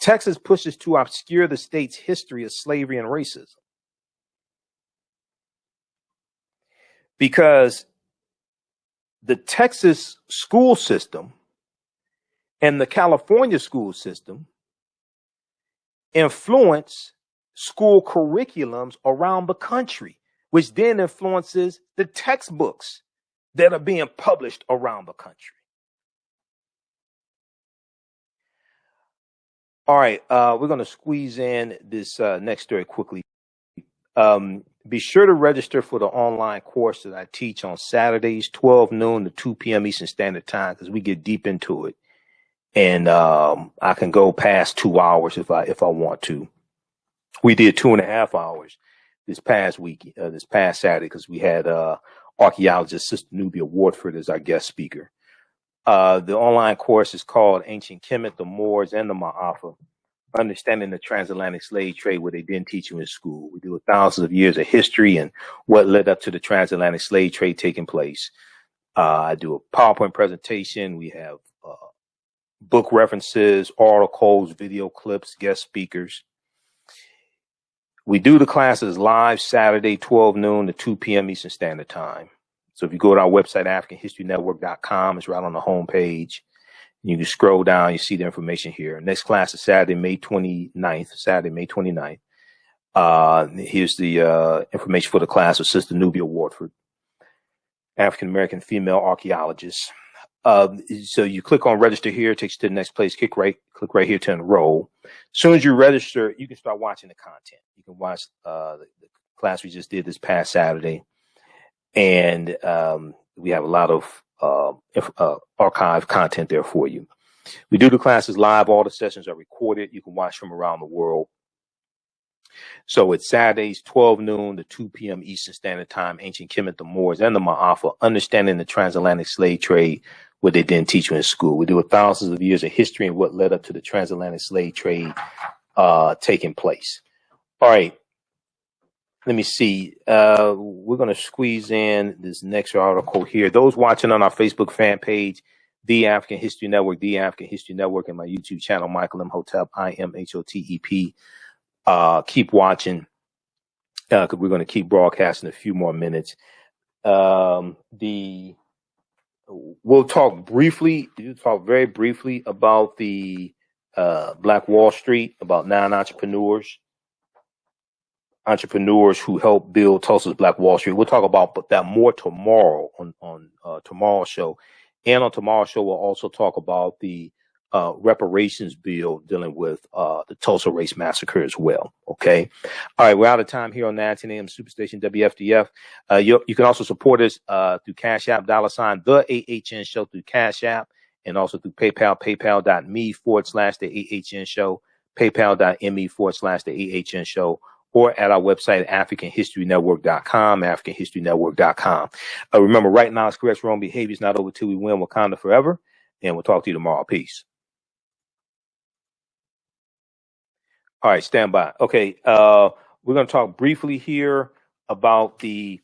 Texas pushes to obscure the state's history of slavery and racism. Because the Texas school system and the California school system influence school curriculums around the country, which then influences the textbooks that are being published around the country. All right, we're going to squeeze in this next story quickly. Be sure to register for the online course that I teach on Saturdays, 12 noon to 2 p.m. Eastern Standard Time, because we get deep into it. And I can go past 2 hours if I want to. We did 2.5 hours this past Saturday, because we had archaeologist Sista Nubia Wardford as our guest speaker. The online course is called Ancient Kemet, the Moors, and the Maafa, Understanding the Transatlantic Slave Trade, where they didn't teach you in school. We do thousands of years of history and what led up to the transatlantic slave trade taking place. I do a PowerPoint presentation. We have book references, articles, video clips, guest speakers. We do the classes live Saturday, 12 noon to 2 p.m. Eastern Standard Time. So if you go to our website, AfricanHistoryNetwork.com, it's right on the homepage. You can scroll down, you see the information here. Next class is Saturday, May 29th. Here's the information for the class of Sista Nubia Wardford, African-American female archaeologist. So you click on register here, it takes you to the next place, click right here to enroll. As soon as you register, you can start watching the content. You can watch the class we just did this past Saturday. And we have a lot of archive content there for you. We do the classes live. All the sessions are recorded. You can watch from around the world. So it's Saturdays, 12 noon to 2 p.m. Eastern Standard Time, Ancient Kemet, the Moors, and the Maafa, Understanding the Transatlantic Slave Trade, what they didn't teach you in school. We do thousands of years of history and what led up to the transatlantic slave trade taking place. All right. let me see. We're going to squeeze in this next article here. Those watching on our Facebook fan page, The African History Network, The African History Network, and my YouTube channel, Michael Imhotep, Imhotep. Keep watching because we're going to keep broadcasting a few more minutes. We'll talk very briefly about the Black Wall Street, about 9 entrepreneurs who helped build Tulsa's Black Wall Street. We'll talk about that more tomorrow on tomorrow's show. And on tomorrow's show, we'll also talk about the reparations bill dealing with the Tulsa Race Massacre as well. Okay. All right. We're out of time here on 910 AM Superstation WFDF. You can also support us through Cash App, $ the AHN Show through Cash App, and also through PayPal, paypal.me/the AHN Show, paypal.me/the AHN Show, or at our website, AfricanHistoryNetwork.com, AfricanHistoryNetwork.com. Remember, right now, it's correct wrong behavior is not over till we win. Wakanda forever. And we'll talk to you tomorrow. Peace. All right, stand by. Okay, we're going to talk briefly here about the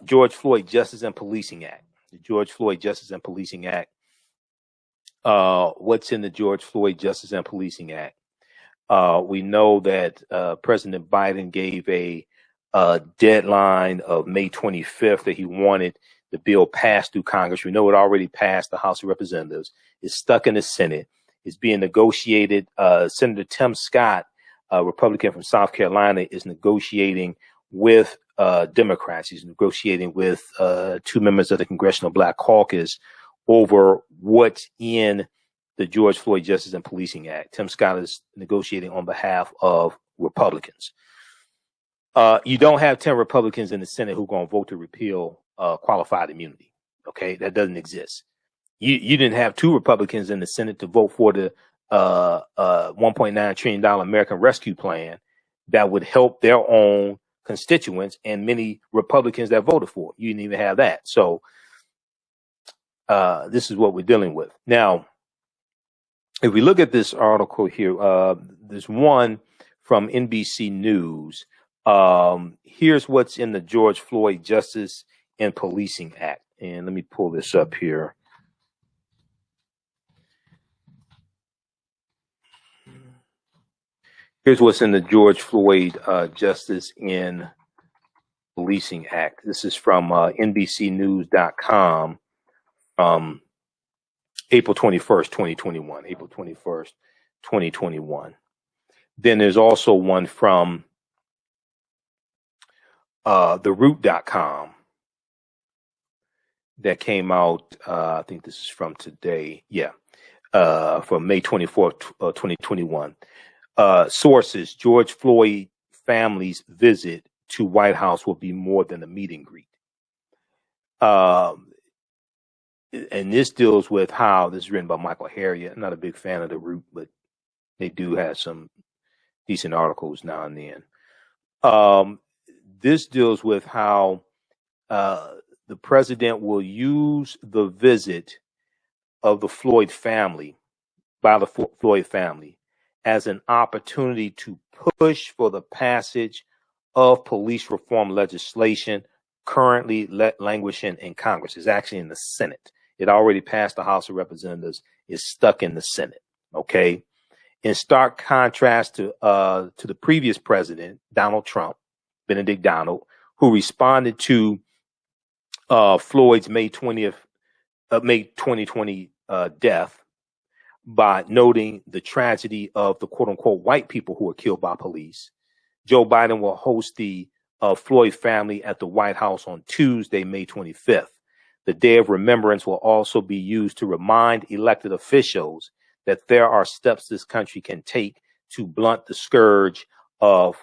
George Floyd Justice and Policing Act. The George Floyd Justice and Policing Act. What's in the George Floyd Justice and Policing Act? We know that President Biden gave a deadline of May 25th that he wanted the bill passed through Congress. We know it already passed the House of Representatives. It's stuck in the Senate. It's being negotiated. Senator Tim Scott, a Republican from South Carolina, is negotiating with Democrats. He's negotiating with 2 members of the Congressional Black Caucus over what's in the George Floyd Justice and Policing Act. Tim Scott is negotiating on behalf of Republicans. You don't have 10 Republicans in the Senate who are going to vote to repeal qualified immunity. Okay, that doesn't exist. You didn't have 2 Republicans in the Senate to vote for the $1.9 trillion American Rescue Plan that would help their own constituents and many Republicans that voted for it. You didn't even have that. So this is what we're dealing with. Now, if we look at this article here, there's one from NBC News. Here's what's in the George Floyd Justice and Policing Act. And let me pull this up here. Here's what's in the George Floyd Justice and Policing Act. This is from NBCnews.com from April 21st, 2021. April 21st, 2021. Then there's also one from theroot.com that came out, I think this is from today. Yeah. From May 24th, 2021. Sources: George Floyd family's visit to White House will be more than a meet and greet. And this deals with how this is written by Michael Harriet. I'm not a big fan of The Root, but they do have some decent articles now and then. This deals with how the president will use the visit of the Floyd family, by the Floyd family, as an opportunity to push for the passage of police reform legislation currently languishing in Congress. It's actually in the Senate. It already passed the House of Representatives. It's stuck in the Senate. Okay. In stark contrast to the previous president, Donald Trump, Benedict Donald, who responded to Floyd's May 2020 death by noting the tragedy of the quote unquote white people who were killed by police. Joe Biden will host the Floyd family at the White House on Tuesday, May 25th. The Day of Remembrance will also be used to remind elected officials that there are steps this country can take to blunt the scourge of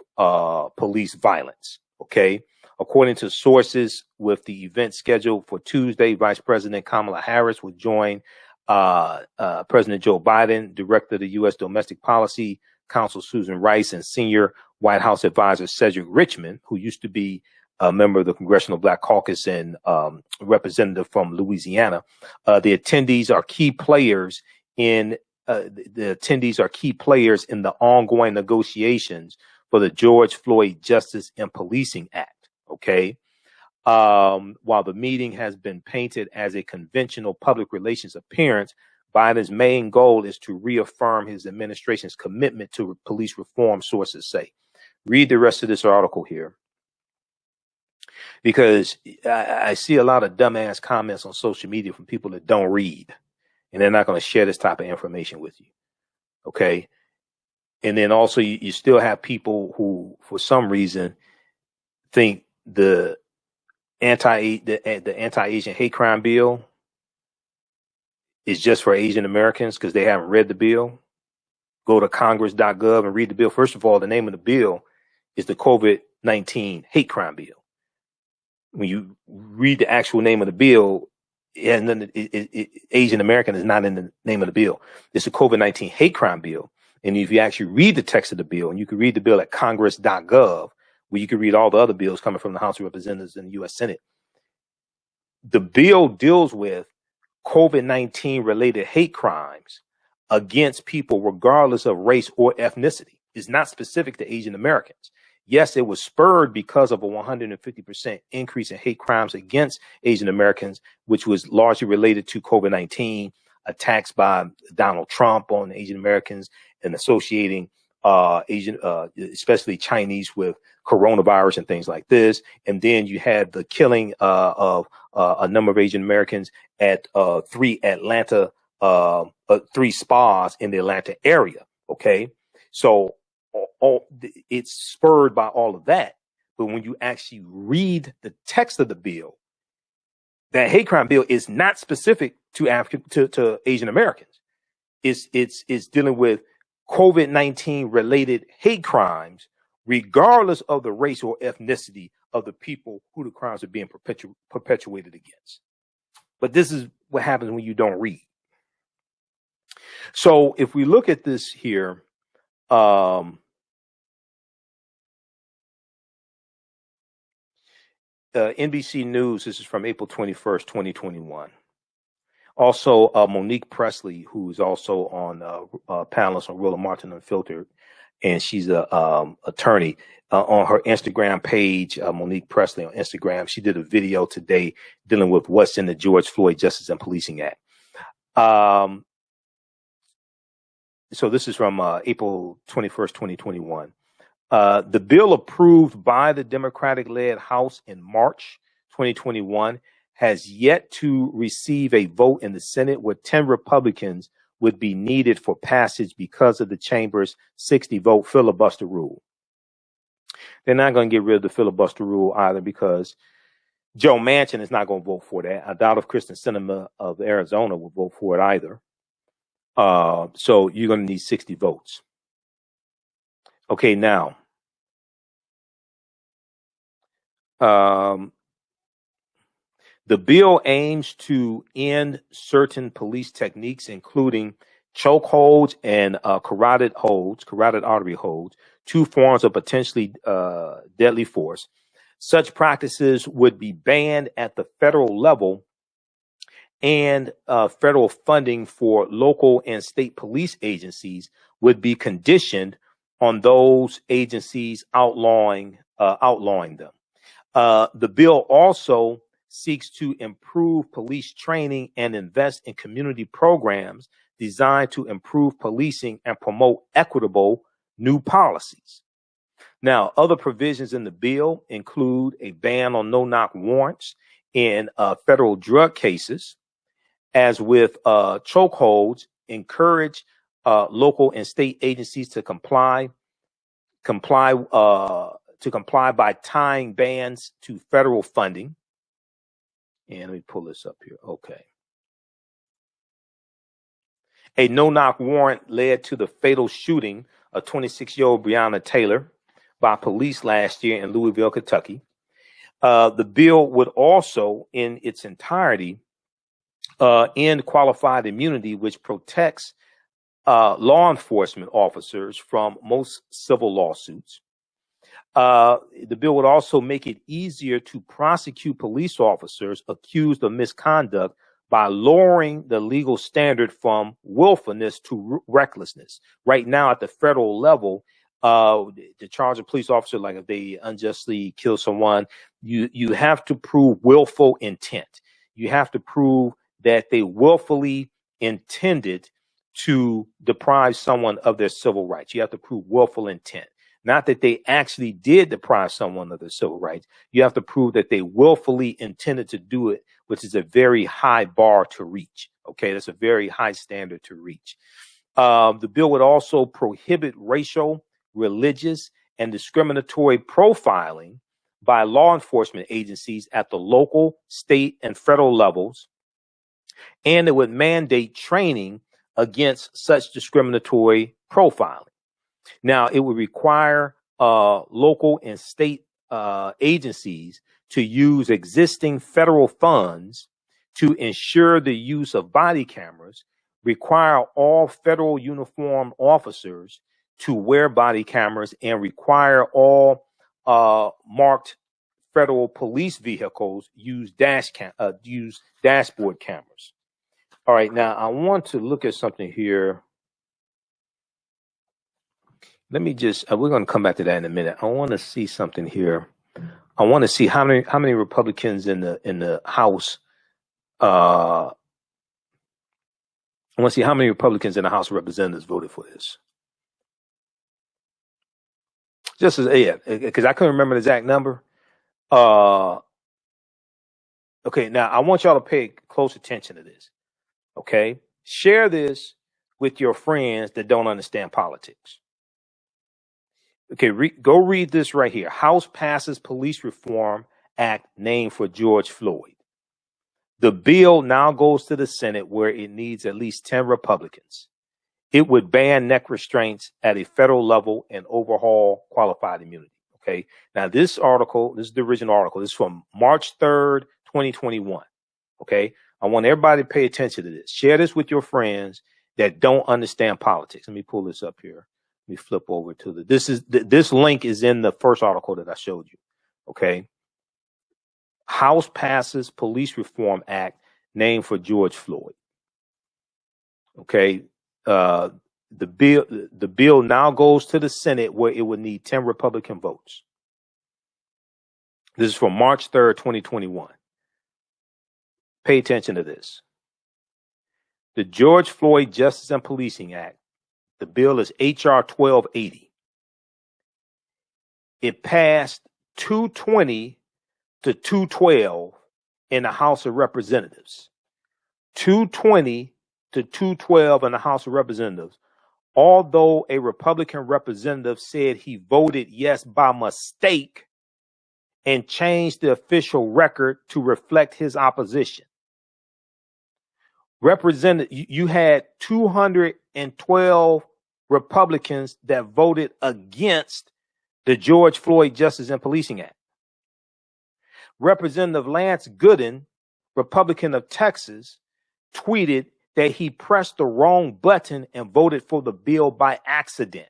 police violence. Okay. According to sources with the event scheduled for Tuesday, Vice President Kamala Harris will join President Joe Biden, Director of the U.S. Domestic Policy Council Susan Rice, and Senior White House Advisor Cedric Richmond, who used to be a member of the Congressional Black Caucus and representative from Louisiana. The attendees are key players in the ongoing negotiations for the George Floyd Justice and Policing Act. Okay. While the meeting has been painted as a conventional public relations appearance, Biden's main goal is to reaffirm his administration's commitment to police reform, sources say. Read the rest of this article here, because I see a lot of dumbass comments on social media from people that don't read, and they're not going to share this type of information with you. Okay. And then also you still have people who, for some reason, think the anti-Asian hate crime bill is just for Asian Americans because they haven't read the bill. Go to congress.gov and read the bill. First of all, the name of the bill is the COVID-19 hate crime bill. When you read the actual name of the bill, and then Asian American is not in the name of the bill. It's the COVID-19 hate crime bill. And if you actually read the text of the bill, and you can read the bill at congress.gov, where you can read all the other bills coming from the House of Representatives and the U.S. Senate, the bill deals with COVID-19 related hate crimes against people regardless of race or ethnicity. It's not specific to Asian Americans. Yes, it was spurred because of a 150% increase in hate crimes against Asian Americans, which was largely related to COVID-19, attacks by Donald Trump on Asian Americans and associating Asian, especially Chinese, with coronavirus and things like this. And then you had the killing of a number of Asian Americans at three spas in the Atlanta area. Okay, so it's spurred by all of that. But when you actually read the text of the bill, that hate crime bill is not specific to to Asian Americans. It's dealing with COVID-19 related hate crimes, regardless of the race or ethnicity of the people who the crimes are being perpetuated against. But this is what happens when you don't read. So if we look at this here, NBC News, this is from April 21st, 2021. Also, Monique Presley, who is also on panelists on Willa Martin Unfiltered, and she's a attorney, on her Instagram page, Monique Presley on Instagram, she did a video today dealing with what's in the George Floyd Justice and Policing Act. So this is from April 21st, 2021. The bill approved by the Democratic-led House in March 2021 has yet to receive a vote in the Senate, where 10 Republicans would be needed for passage because of the chamber's 60-vote filibuster rule. They're not going to get rid of the filibuster rule either, because Joe Manchin is not going to vote for that. I doubt if Kristen Sinema of Arizona will vote for it either. So you're going to need 60 votes. Okay, now, the bill aims to end certain police techniques, including chokeholds and carotid artery holds, two forms of potentially deadly force. Such practices would be banned at the federal level, and federal funding for local and state police agencies would be conditioned on those agencies outlawing them. The bill also seeks to improve police training and invest in community programs designed to improve policing and promote equitable new policies. Now, other provisions in the bill include a ban on no-knock warrants in federal drug cases. As with chokeholds, encourage local and state agencies to comply by tying bans to federal funding. And let me pull this up here. Okay. A no-knock warrant led to the fatal shooting of 26-year-old Breonna Taylor by police last year in Louisville, Kentucky. The bill would also, in its entirety, end qualified immunity, which protects law enforcement officers from most civil lawsuits. The bill would also make it easier to prosecute police officers accused of misconduct by lowering the legal standard from willfulness to recklessness. Right now, at the federal level, to charge a police officer, like if they unjustly kill someone, you have to prove willful intent. You have to prove that they willfully intended to deprive someone of their civil rights. You have to prove willful intent. Not that they actually did deprive someone of their civil rights. You have to prove that they willfully intended to do it, which is a very high bar to reach. Okay, that's a very high standard to reach. The bill would also prohibit racial, religious, and discriminatory profiling by law enforcement agencies at the local, state, and federal levels. And it would mandate training against such discriminatory profiling. Now, it would require local and state agencies to use existing federal funds to ensure the use of body cameras, require all federal uniformed officers to wear body cameras, and require all marked federal police vehicles use dashboard cameras. All right, now I want to look at something here. Let me just, we're going to come back to that in a minute. I want to see something here. I want to see how many Republicans in the House. I want to see how many Republicans in the House of Representatives voted for this. Just as, yeah, because I couldn't remember the exact number. Okay, now I want y'all to pay close attention to this. Okay, share this with your friends that don't understand politics. Okay, go read this right here. House passes Police Reform Act named for George Floyd. The bill now goes to the Senate, where it needs at least 10 Republicans. It would ban neck restraints at a federal level and overhaul qualified immunity. Okay, now this article, this is the original article. This is from March 3rd, 2021. Okay, I want everybody to pay attention to this. Share this with your friends that don't understand politics. Let me pull this up here. Let me flip over to this link is in the first article that I showed you. Okay. House passes Police Reform Act named for George Floyd. Okay. The bill now goes to the Senate, where it would need 10 Republican votes. This is from March 3rd, 2021. Pay attention to this. The George Floyd Justice and Policing Act. The bill is H.R. 1280. It passed 220 to 212 in the House of Representatives. 220 to 212 in the House of Representatives. Although a Republican representative said he voted yes by mistake and changed the official record to reflect his opposition. You had 212 Republicans that voted against the George Floyd Justice and Policing Act. Representative Lance Gooden, Republican of Texas, tweeted that he pressed the wrong button and voted for the bill by accident.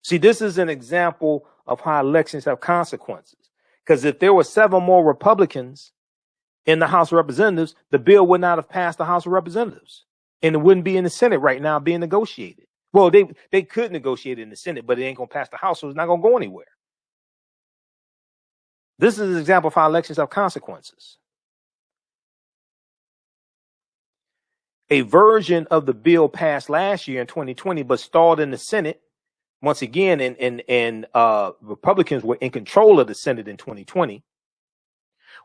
See, this is an example of how elections have consequences. Because if there were 7 more Republicans in the House of Representatives, the bill would not have passed the House of Representatives. And it wouldn't be in the Senate right now being negotiated. Well, they could negotiate it in the Senate, but it ain't going to pass the House, so it's not going to go anywhere. This is an example of how elections have consequences. A version of the bill passed last year in 2020, but stalled in the Senate. Once again, and Republicans were in control of the Senate in 2020,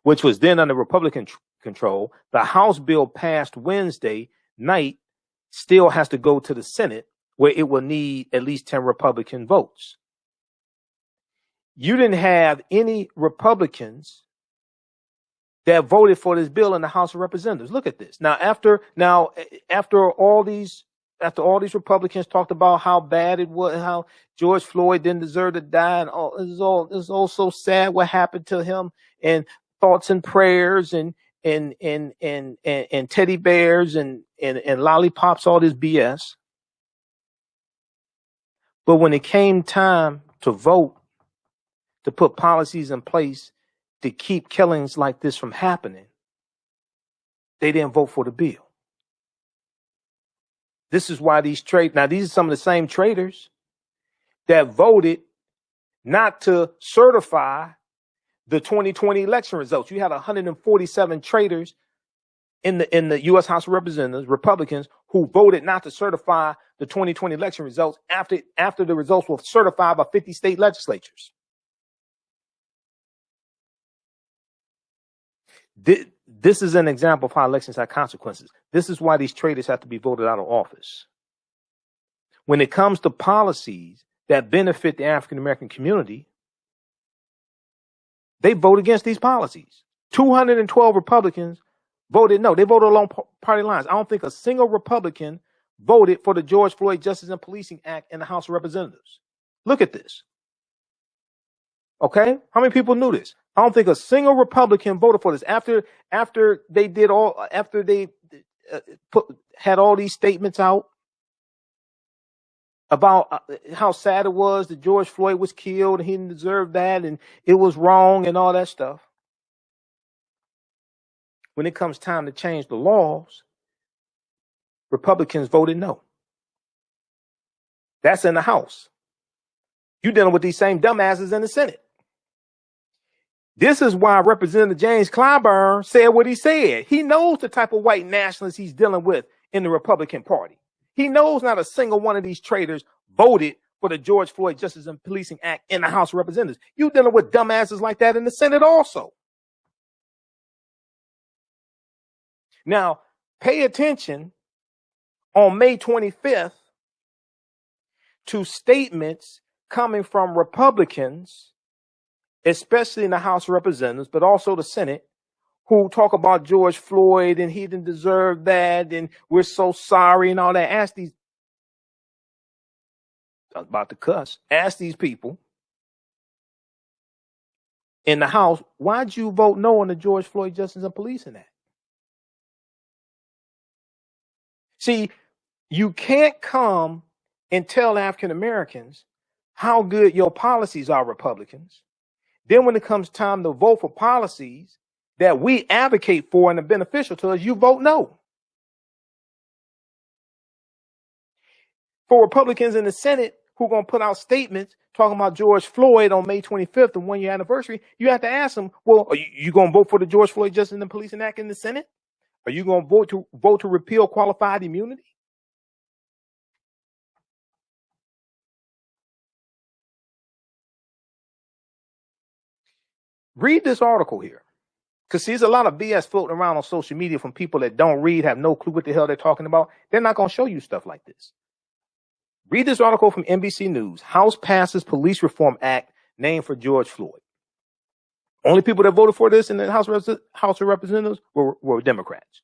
which was then under Republican control. The House bill passed Wednesday night still has to go to the Senate, where it will need at least 10 Republican votes. You didn't have any Republicans that voted for this bill in the House of Representatives. Look at this. Now, after all these Republicans talked about how bad it was, how George Floyd didn't deserve to die, and it's all so sad what happened to him, and thoughts and prayers and teddy bears and lollipops, all this BS. But when it came time to vote, to put policies in place to keep killings like this from happening, they didn't vote for the bill. This is why these are some of the same traitors that voted not to certify the 2020 election results. You had 147 traitors in the U.S. House of Representatives, Republicans, who voted not to certify the 2020 election results after the results were certified by 50 state legislatures. This is an example of how elections have consequences. This is why these traitors have to be voted out of office. When it comes to policies that benefit the African American community, they vote against these policies. 212 Republicans voted no. They voted along party lines. I don't think a single Republican voted for the George Floyd Justice and Policing Act in the House of Representatives. Look at this. Okay? How many people knew this? I don't think a single Republican voted for this after they had all these statements out about how sad it was that George Floyd was killed and he didn't deserve that and it was wrong and all that stuff. When it comes time to change the laws, Republicans voted no. That's in the House. You're dealing with these same dumbasses in the Senate. This is why Representative James Clyburn said what he said. He knows the type of white nationalists he's dealing with in the Republican Party. He knows not a single one of these traitors voted for the George Floyd Justice and Policing Act in the House of Representatives. You're dealing with dumbasses like that in the Senate also. Now, pay attention on May 25th to statements coming from Republicans, especially in the House of Representatives, but also the Senate, who talk about George Floyd and he didn't deserve that and we're so sorry and all that. I was about to cuss. Ask these people in the House, why'd you vote no on the George Floyd Justice and Policing Act? See, you can't come and tell African Americans how good your policies are, Republicans. Then when it comes time to vote for policies that we advocate for and are beneficial to us, you vote no. For Republicans in the Senate who are going to put out statements talking about George Floyd on May 25th, the 1 year anniversary, you have to ask them, well, are you going to vote for the George Floyd Justice and Policing Act in the Senate? Are you going to vote to repeal qualified immunity? Read this article here. Because there's a lot of BS floating around on social media from people that don't read, have no clue what the hell they're talking about. They're not going to show you stuff like this. Read this article from NBC News. House passes Police Reform Act named for George Floyd. Only people that voted for this in the House of Representatives were Democrats.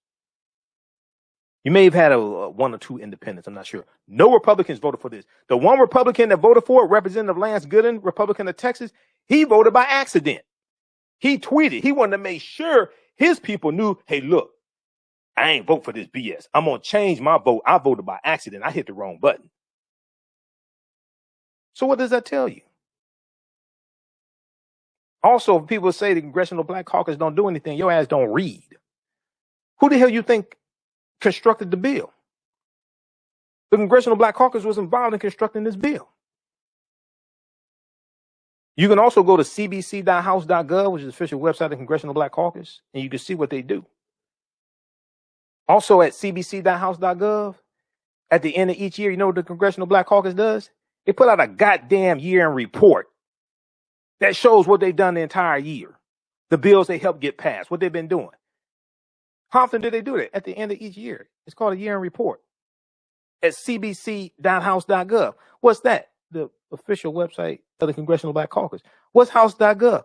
You may have had one or two independents. I'm not sure. No Republicans voted for this. The one Republican that voted for it, Representative Lance Gooden, Republican of Texas, he voted by accident. He tweeted. He wanted to make sure his people knew, hey, look, I ain't vote for this BS. I'm going to change my vote. I voted by accident. I hit the wrong button. So what does that tell you? Also, if people say the Congressional Black Caucus don't do anything, your ass don't read. Who the hell you think constructed the bill? The Congressional Black Caucus was involved in constructing this bill. You can also go to cbc.house.gov, which is the official website of the Congressional Black Caucus, and you can see what they do. Also at cbc.house.gov, at the end of each year, you know what the Congressional Black Caucus does? They put out a goddamn year-end report that shows what they've done the entire year, the bills they helped get passed, what they've been doing. How often do they do that? At the end of each year. It's called a year-end report at cbc.house.gov. What's that? The official website of the Congressional Black Caucus. What's house.gov?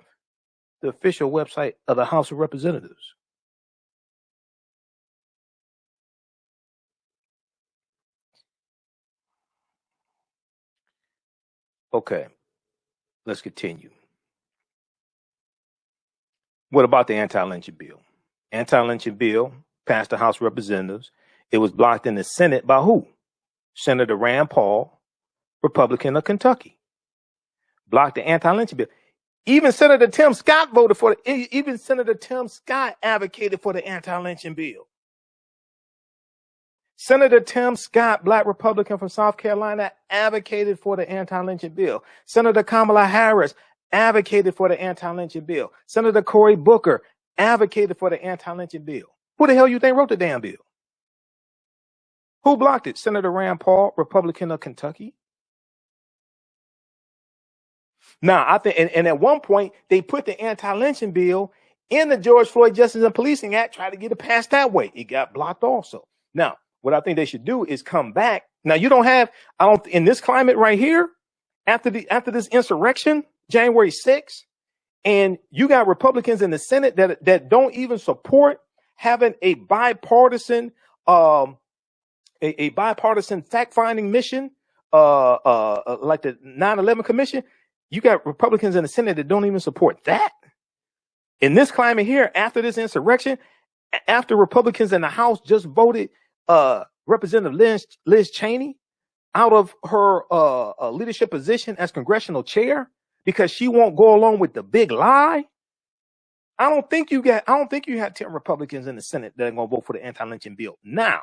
The official website of the House of Representatives. Okay, let's continue. What about the anti-lynching bill? Anti-lynching bill passed the House of Representatives. It was blocked in the Senate by who? Senator Rand Paul, Republican of Kentucky. Blocked the anti-lynching bill. Even Senator Tim Scott voted for it. Even Senator Tim Scott advocated for the anti-lynching bill. Senator Tim Scott, black Republican from South Carolina, advocated for the anti-lynching bill. Senator Kamala Harris advocated for the anti-lynching bill. Senator Cory Booker advocated for the anti-lynching bill. Who the hell you think wrote the damn bill? Who blocked it? Senator Rand Paul, Republican of Kentucky. Now, I think, and at one point, they put the anti-lynching bill in the George Floyd Justice and Policing Act, tried to get it passed that way. It got blocked also. Now, what I think they should do is come back. Now, you don't have, in this climate right here, after this insurrection, January 6th, and you got Republicans in the Senate that don't even support having a bipartisan fact-finding mission, like the 9/11 Commission. You got Republicans in the Senate that don't even support that. In this climate here, after this insurrection, after Republicans in the House just voted Representative Liz Cheney out of her leadership position as congressional chair because she won't go along with the big lie. I don't think you had 10 Republicans in the Senate that are going to vote for the anti-lynching bill. Now,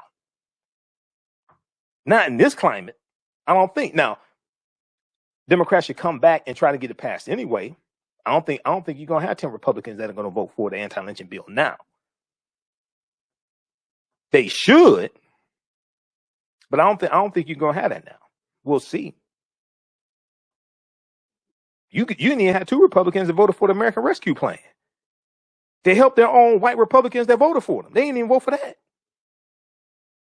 not in this climate. I don't think. Now, Democrats should come back and try to get it passed anyway. I don't think you're going to have 10 Republicans that are going to vote for the anti-lynching bill now. They should, but I don't think you're going to have that now. We'll see. You didn't even have 2 Republicans that voted for the American Rescue Plan. They helped their own white Republicans that voted for them. They didn't even vote for that.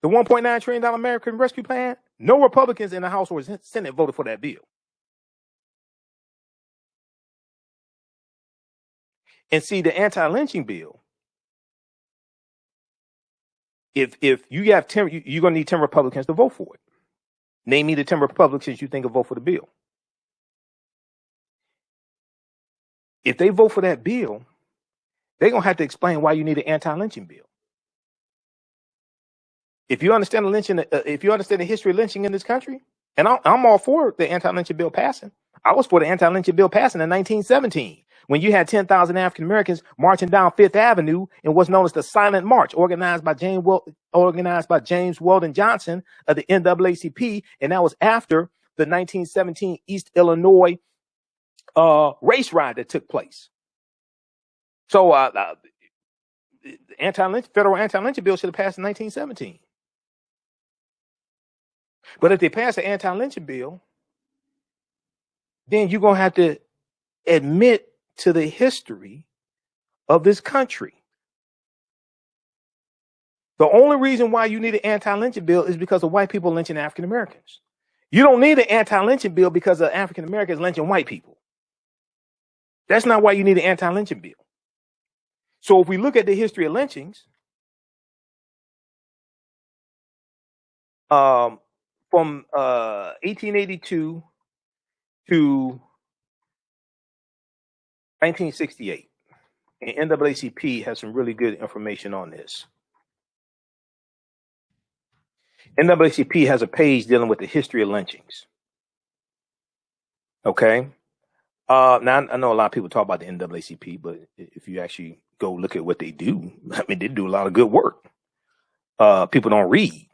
The $1.9 trillion American Rescue Plan, no Republicans in the House or Senate voted for that bill. And see, the anti-lynching bill, if you have 10, you're going to need 10 Republicans to vote for it. Name me the 10 Republicans you think will vote for the bill. If they vote for that bill, they're going to have to explain why you need an anti-lynching bill. If you understand the history of lynching in this country, and I'm all for the anti-lynching bill passing. I was for the anti-lynching bill passing in 1917. When you had 10,000 African Americans marching down Fifth Avenue in what's known as the Silent March, organized by James Weldon Johnson of the NAACP, and that was after the 1917 East Illinois race riot that took place. So the federal anti-lynching bill should have passed in 1917. But if they pass the anti-lynching bill, then you're going to have to admit to the history of this country. The only reason why you need an anti-lynching bill is because of white people lynching African Americans. You don't need an anti-lynching bill because of African Americans lynching white people. That's not why you need an anti-lynching bill. So if we look at the history of lynchings, from 1882 to 1968, and NAACP has some really good information on this. NAACP has a page dealing with the history of lynchings. Okay. Now I know a lot of people talk about the NAACP, but if you actually go look at what they do, I mean, they do a lot of good work. People don't read.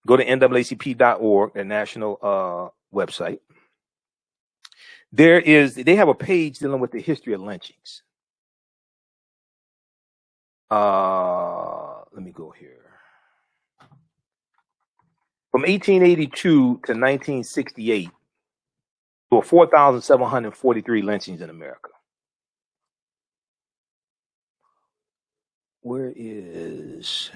Go to NAACP.org, their national website. They have a page dealing with the history of lynchings. Let me go here. From 1882 to 1968, there were 4,743 lynchings in America. Where is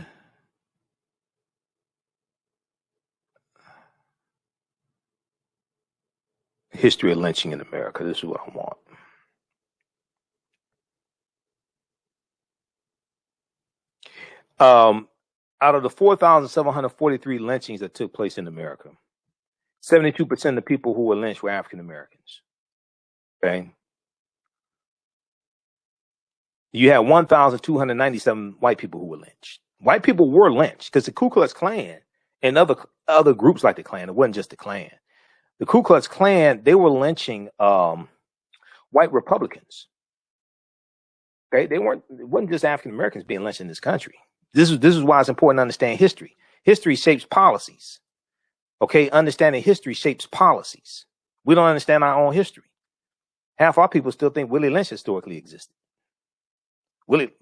history of lynching in America? This is what I want. Out of the 4,743 lynchings that took place in America, 72% of the people who were lynched were African Americans. Okay. You had 1,297 white people who were lynched. White people were lynched because the Ku Klux Klan and other groups like the Klan, it wasn't just the Klan. The Ku Klux Klan, they were lynching white Republicans. Okay, it wasn't just African Americans being lynched in this country. This is why it's important to understand history. History shapes policies. Okay, understanding history shapes policies. We don't understand our own history. Half our people still think Willie Lynch historically existed. Willie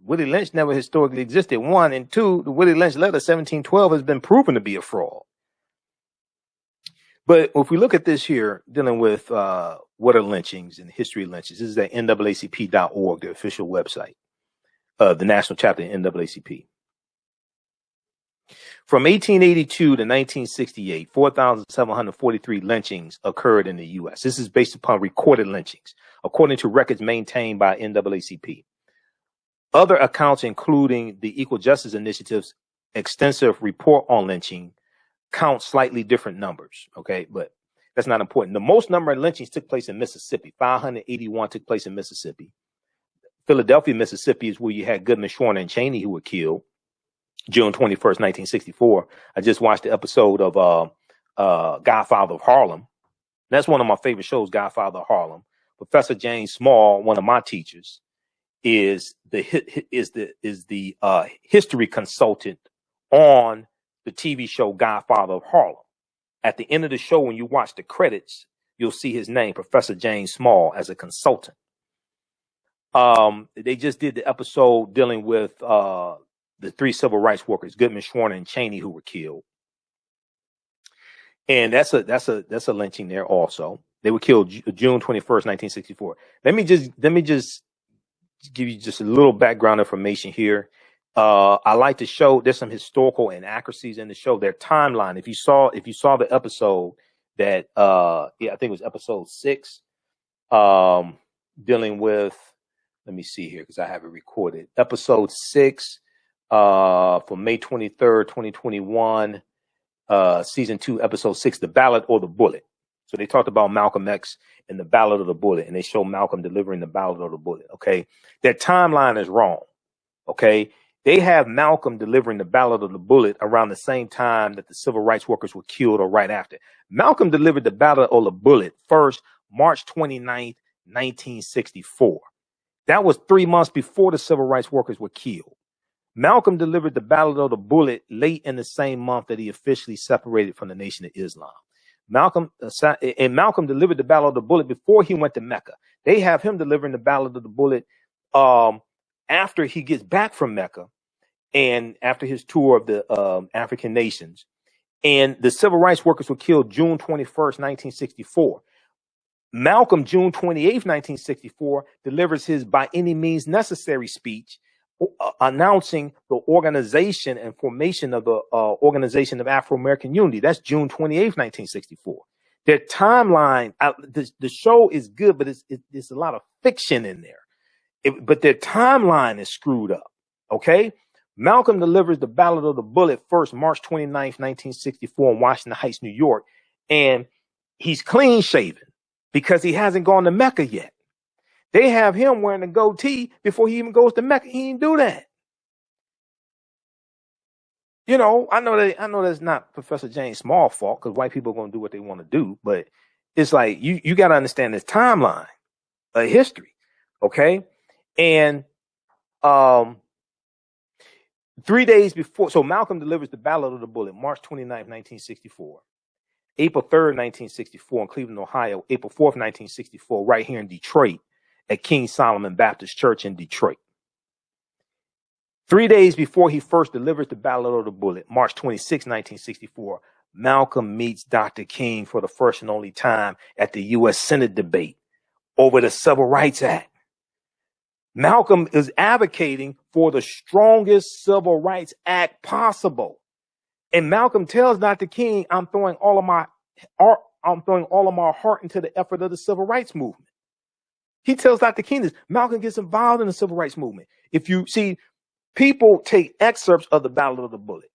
Lynch never historically existed. One, and two, the Willie Lynch letter 1712 has been proven to be a fraud. But if we look at this here, dealing with what are lynchings and history of lynchings, this is at NAACP.org, the official website, the national chapter of NAACP. From 1882 to 1968, 4,743 lynchings occurred in the U.S. This is based upon recorded lynchings, according to records maintained by NAACP. Other accounts, including the Equal Justice Initiative's extensive report on lynching, count slightly different numbers. Okay, but that's not important. The most number of lynchings took place in Mississippi. 581 took place in Mississippi. Philadelphia, Mississippi is where you had Goodman, Schwerner, and Cheney who were killed. June 21st, 1964. I just watched the episode of Godfather of Harlem. That's one of my favorite shows, Godfather of Harlem. Professor James Small, one of my teachers, is the history consultant on the TV show Godfather of Harlem. At the end of the show, when you watch the credits, you'll see his name, Professor James Small, as a consultant. They just did the episode dealing with the three civil rights workers, Goodman, Schwerner, and Cheney, who were killed. And that's a lynching there also. They were killed June 21st, 1964. Let me just give you just a little background information here. I like to show there's some historical inaccuracies in the show. Their timeline. If you saw the episode that I think it was episode 6, dealing with, let me see here because I have it recorded. Episode 6 for May 23rd, 2021, season 2, episode 6, the Ballot or the Bullet. So they talked about Malcolm X and the Ballot of the Bullet, and they show Malcolm delivering the Ballot of the Bullet. Okay, their timeline is wrong. Okay, they have Malcolm delivering the Ballot of the Bullet around the same time that the civil rights workers were killed, or right after. Malcolm delivered the Ballot of the Bullet first, March 29th, 1964. That was 3 months before the civil rights workers were killed. Malcolm delivered the Ballot of the Bullet late in the same month that he officially separated from the Nation of Islam. Malcolm delivered the Ballot of the Bullet before he went to Mecca. They have him delivering the Ballot of the Bullet after he gets back from Mecca and after his tour of the African nations. And the civil rights workers were killed June 21st, 1964. Malcolm, June 28th, 1964, delivers his By Any Means Necessary speech, announcing the organization and formation of the Organization of Afro-American Unity. That's June 28th, 1964. Their timeline, the show is good, but it's a lot of fiction in there. But their timeline is screwed up. Okay? Malcolm delivers the Ballot of the Bullet first, March 29th, 1964 in Washington Heights, New York. And he's clean shaven because he hasn't gone to Mecca yet. They have him wearing a goatee before he even goes to Mecca. He didn't do that. You know, I know that's not Professor James Small's fault because white people are going to do what they want to do. But it's like you got to understand this timeline of history. Okay. And 3 days before, so Malcolm delivers the Ballot of the Bullet, March 29th, 1964. April 3rd, 1964 in Cleveland, Ohio. April 4th, 1964, right here in Detroit at King Solomon Baptist Church in Detroit. 3 days before he first delivers the Ballot of the Bullet, March 26, 1964, Malcolm meets Dr. King for the first and only time at the U.S. Senate debate over the Civil Rights Act. Malcolm is advocating for the strongest Civil Rights Act possible. And Malcolm tells Dr. King, I'm throwing all of my heart into the effort of the civil rights movement. He tells Dr. King this. Malcolm gets involved in the civil rights movement. If you see, people take excerpts of the Ballot of the Bullet.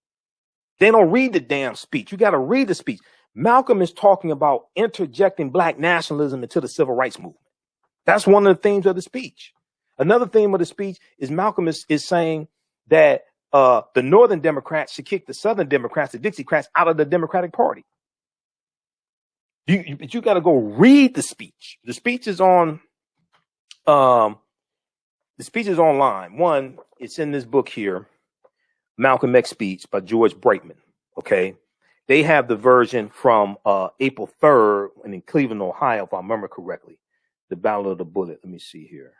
They don't read the damn speech. You got to read the speech. Malcolm is talking about interjecting black nationalism into the civil rights movement. That's one of the themes of the speech. Another theme of the speech is Malcolm is saying that the Northern Democrats should kick the Southern Democrats, the Dixiecrats, out of the Democratic Party. You got to go read the speech. The speech is on. The speech is online. One, it's in this book here. Malcolm X speech by George Braitman. Okay. They have the version from April 3rd in Cleveland, Ohio, if I remember correctly. The Ballot of the Bullet. Let me see here.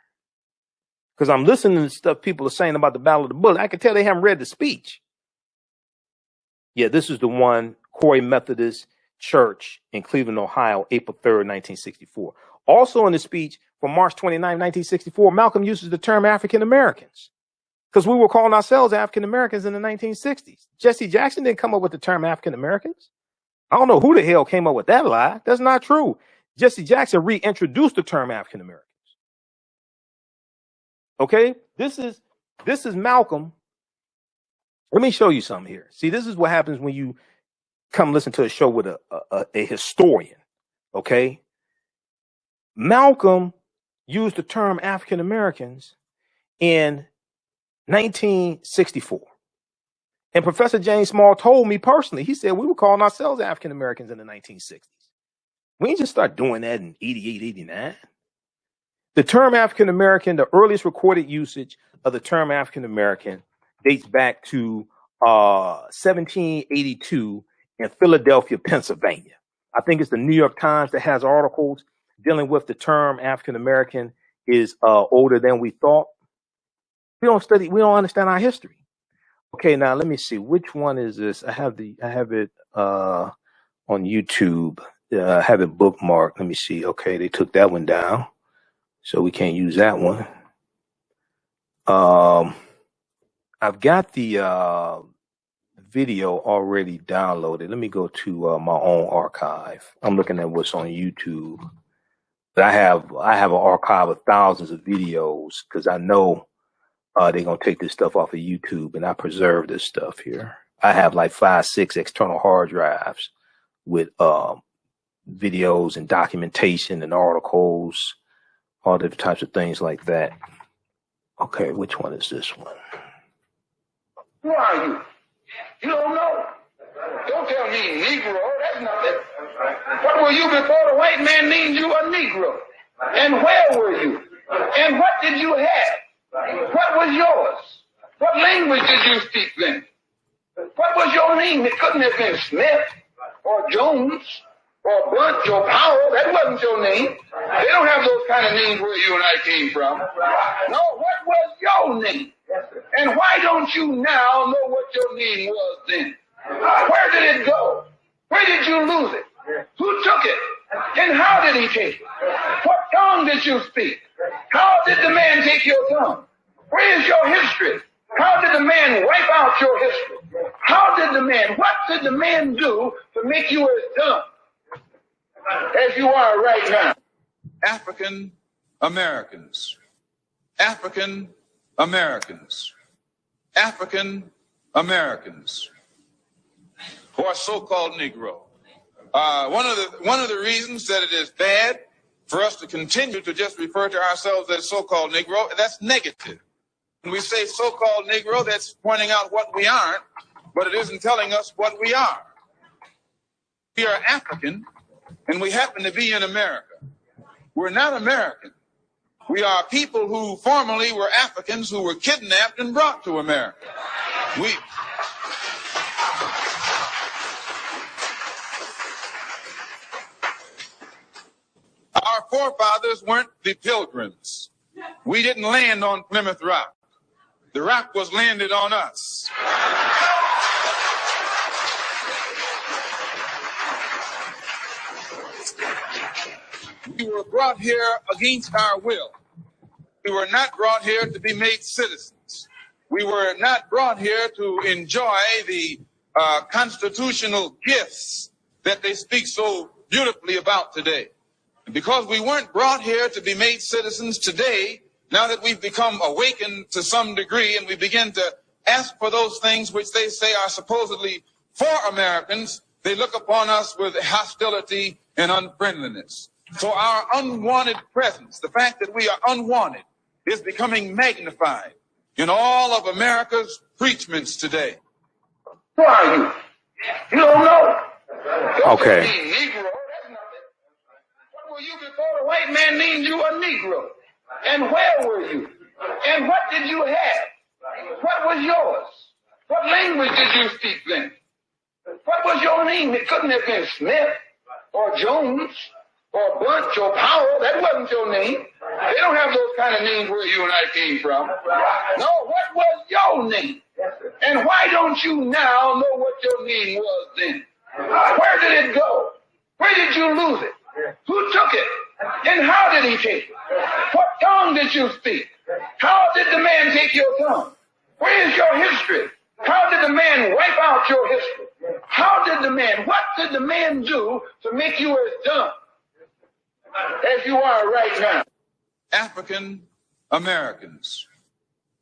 Because I'm listening to stuff people are saying about the Ballot of the Bullet. I can tell they haven't read the speech. Yeah, this is the one, Corey Methodist Church in Cleveland, Ohio, April 3rd, 1964. Also in the speech from March 29, 1964, Malcolm uses the term African Americans. Because we were calling ourselves African Americans in the 1960s. Jesse Jackson didn't come up with the term African Americans. I don't know who the hell came up with that lie. That's not true. Jesse Jackson reintroduced the term African Americans. Okay, this is Malcolm. Let me show you something here. See, this is what happens when you come listen to a show with a historian. Okay, Malcolm used the term African Americans in 1964. And Professor James Small told me personally, he said we were calling ourselves African Americans in the 1960s. We didn't just start doing that in 88, 89. The term African American, the earliest recorded usage of the term African American dates back to 1782 in Philadelphia, Pennsylvania. I think it's the New York Times that has articles dealing with the term African American is older than we thought. We don't understand our history. Okay, now let me see. Which one is this? I have it on YouTube. I have it bookmarked. Let me see. Okay, they took that one down, so we can't use that one. I've got the video already downloaded. Let me go to my own archive. I'm looking at what's on YouTube. But I have an archive of thousands of videos because I know they're going to take this stuff off of YouTube, and I preserve this stuff here. I have like 5, 6 external hard drives with videos and documentation and articles, all different types of things like that. Okay, which one is this one? Who are you? You don't know. Don't tell me Negro. That's nothing. What were you before the white man named you a Negro? And where were you? And what did you have? What was yours? What language did you speak then? What was your name? It couldn't have been Smith or Jones or Bunch or Powell. That wasn't your name. They don't have those kind of names where you and I came from. No, what was your name? And why don't you now know what your name was then? Where did it go? Where did you lose it? Who took it? And how did he take it? What tongue did you speak? How did the man take your tongue? Where is your history? How did the man wipe out your history? What did the man do to make you as dumb as you are right now? African Americans. African Americans. African Americans who are so-called Negro. One of the reasons that it is bad for us to continue to just refer to ourselves as so-called Negro, that's negative. When we say so-called Negro, that's pointing out what we aren't, but it isn't telling us what we are. We are African, and we happen to be in America. We're not American. We are people who formerly were Africans who were kidnapped and brought to America. Our forefathers weren't the Pilgrims. We didn't land on Plymouth Rock. The rock was landed on us. We were brought here against our will. We were not brought here to be made citizens. We were not brought here to enjoy the constitutional gifts that they speak so beautifully about today. And because we weren't brought here to be made citizens today, now that we've become awakened to some degree and we begin to ask for those things which they say are supposedly for Americans, they look upon us with hostility and unfriendliness. So our unwanted presence, the fact that we are unwanted, is becoming magnified in all of America's preachments today. Who are you? You don't know. Okay. What were you before the white man named you a Negro? And where were you? And what did you have? What was yours? What language did you speak then? What was your name? It couldn't have been Smith or Jones or Bunch or Powell. That wasn't your name. They don't have those kind of names where you and I came from. No, what was your name? And why don't you now know what your name was then? Where did it go? Where did you lose it? Who took it? And how did he take it? What tongue did you speak? How did the man take your tongue? Where is your history? How did the man wipe out your history? What did the man do to make you as dumb as you are right now? African Americans,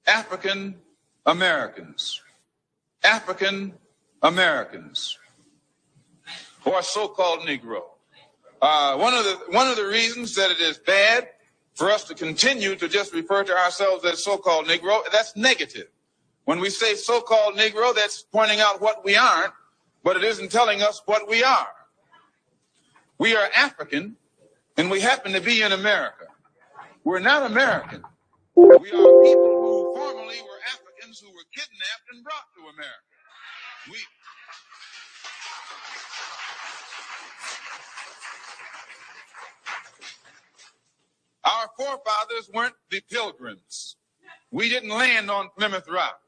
African Americans, African Americans, or so-called Negro. One of the reasons that it is bad for us to continue to just refer to ourselves as so-called Negro, that's negative. When we say so-called Negro, that's pointing out what we aren't, but it isn't telling us what we are. We are African, and we happen to be in America. We're not American. We are people who formerly were Africans who were kidnapped and brought to America. Our forefathers weren't the Pilgrims. We didn't land on Plymouth Rock.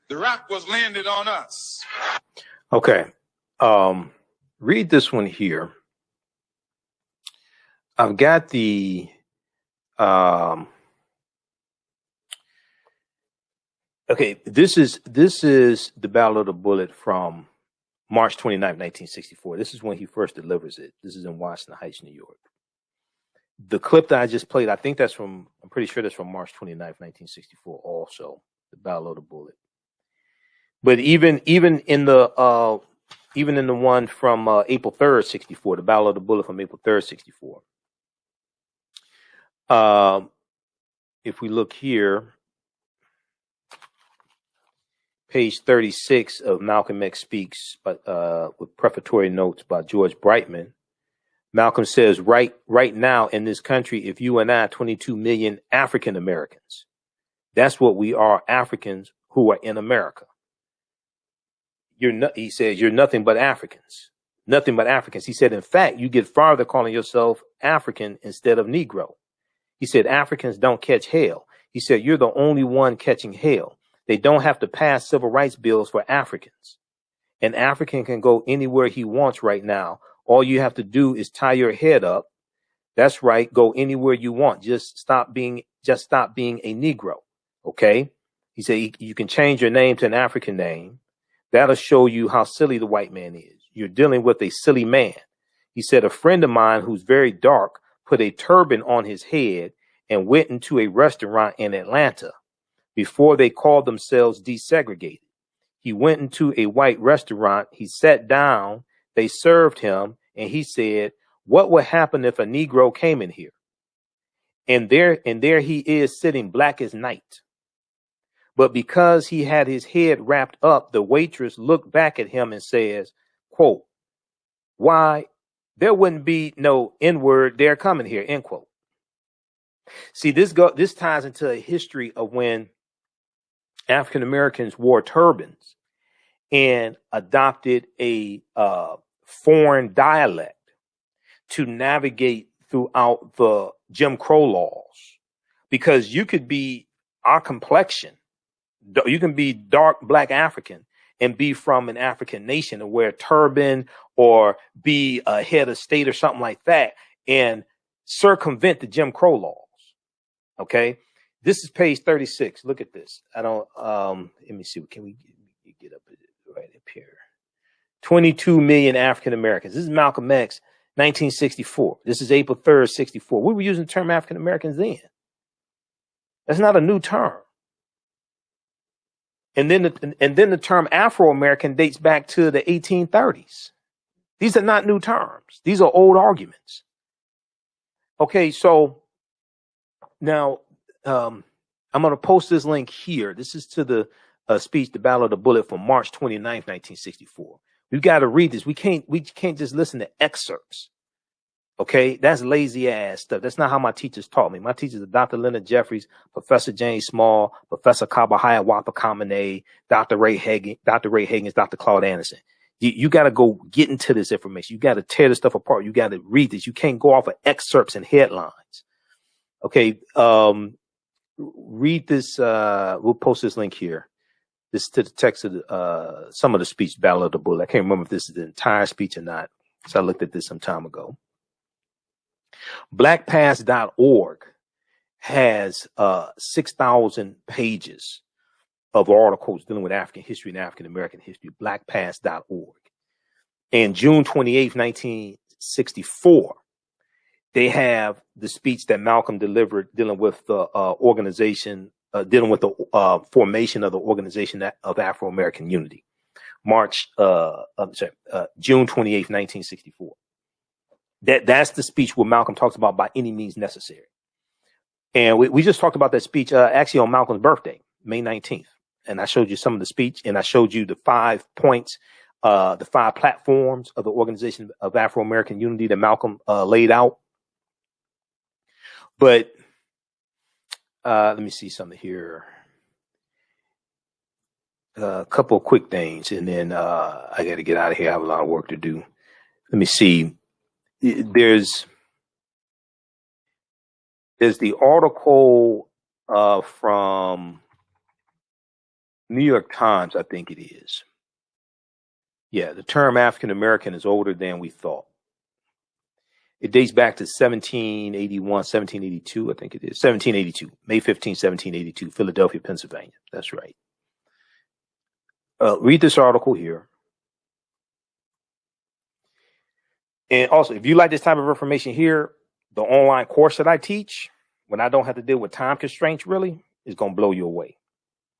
The rock was landed on us. Okay. Read this one here. I've got the okay, this is the Ballot of Bullet from March 29th, 1964. This is when he first delivers it. This is in Washington Heights, New York. The clip that I just played, I think that's from, I'm pretty sure that's from March 29th, 1964 also, the Ballot of Bullet. But even in the one from April 3rd, 64, the Ballot of the Bullet from April 3rd, 64. If we look here, page 36 of Malcolm X Speaks, with prefatory notes by George Brightman, Malcolm says, right now in this country, if you and I, 22 million African Americans, that's what we are, Africans who are in America. He says, you're nothing but Africans. Nothing but Africans. He said, in fact, you get farther calling yourself African instead of Negro. He said, Africans don't catch hell. He said, you're the only one catching hell. They don't have to pass civil rights bills for Africans. An African can go anywhere he wants right now. All you have to do is tie your head up. That's right. Go anywhere you want. Just stop being a Negro. Okay. He said, you can change your name to an African name. That'll show you how silly the white man is. You're dealing with a silly man. He said, a friend of mine who's very dark put a turban on his head and went into a restaurant in Atlanta before they called themselves desegregated. He went into a white restaurant. He sat down. They served him. And he said, what would happen if a Negro came in here? And there he is sitting black as night. But because he had his head wrapped up, the waitress looked back at him and says, quote, why, there wouldn't be no N-word there coming here, end quote. See, this ties into a history of when African Americans wore turbans and adopted a foreign dialect to navigate throughout the Jim Crow laws, because you could be our complexion. You can be dark black African and be from an African nation and wear a turban or be a head of state or something like that and circumvent the Jim Crow laws. Okay. This is page 36. Look at this. Let me see. Can we get up right up here? 22 million African Americans. This is Malcolm X, 1964. This is April 3rd, 64. We were using the term African Americans then. That's not a new term. And then the term Afro-American dates back to the 1830s. These are not new terms. These are old arguments. Okay, so now I'm going to post this link here. This is to the speech, the Ballot of the Bullet from March 29th, 1964. We've got to read this. We can't just listen to excerpts. Okay, that's lazy ass stuff. That's not how my teachers taught me. My teachers are Dr. Leonard Jeffries, Professor James Small, Professor Kabahaya Wapakamane, Dr. Ray Higgins, Dr. Claude Anderson. You got to go get into this information. You got to tear this stuff apart. You got to read this. You can't go off of excerpts and headlines. Okay, read this. We'll post this link here. This is to the text of some of the speech, Ballot of the Bull. I can't remember if this is the entire speech or not. So I looked at this some time ago. Blackpast.org has 6,000 pages of articles dealing with African history and African American history. Blackpast.org. And June 28th, 1964, they have the speech that Malcolm delivered dealing with the organization, dealing with the formation of the Organization of Afro-American Unity. June 28th, 1964. That's the speech where Malcolm talks about by any means necessary. And we just talked about that speech actually on Malcolm's birthday, May 19th. And I showed you some of the speech, and I showed you the 5 points, the 5 platforms of the Organization of Afro-American Unity that Malcolm laid out. But let me see something here. A couple of quick things, and then I got to get out of here. I have a lot of work to do. Let me see. There's the article from New York Times, I think it is. Yeah, the term African American is older than we thought. It dates back to 1781, 1782, I think it is. 1782, May 15, 1782, Philadelphia, Pennsylvania. That's right. Read this article here. And also, if you like this type of information here, the online course that I teach, when I don't have to deal with time constraints, really, is going to blow you away.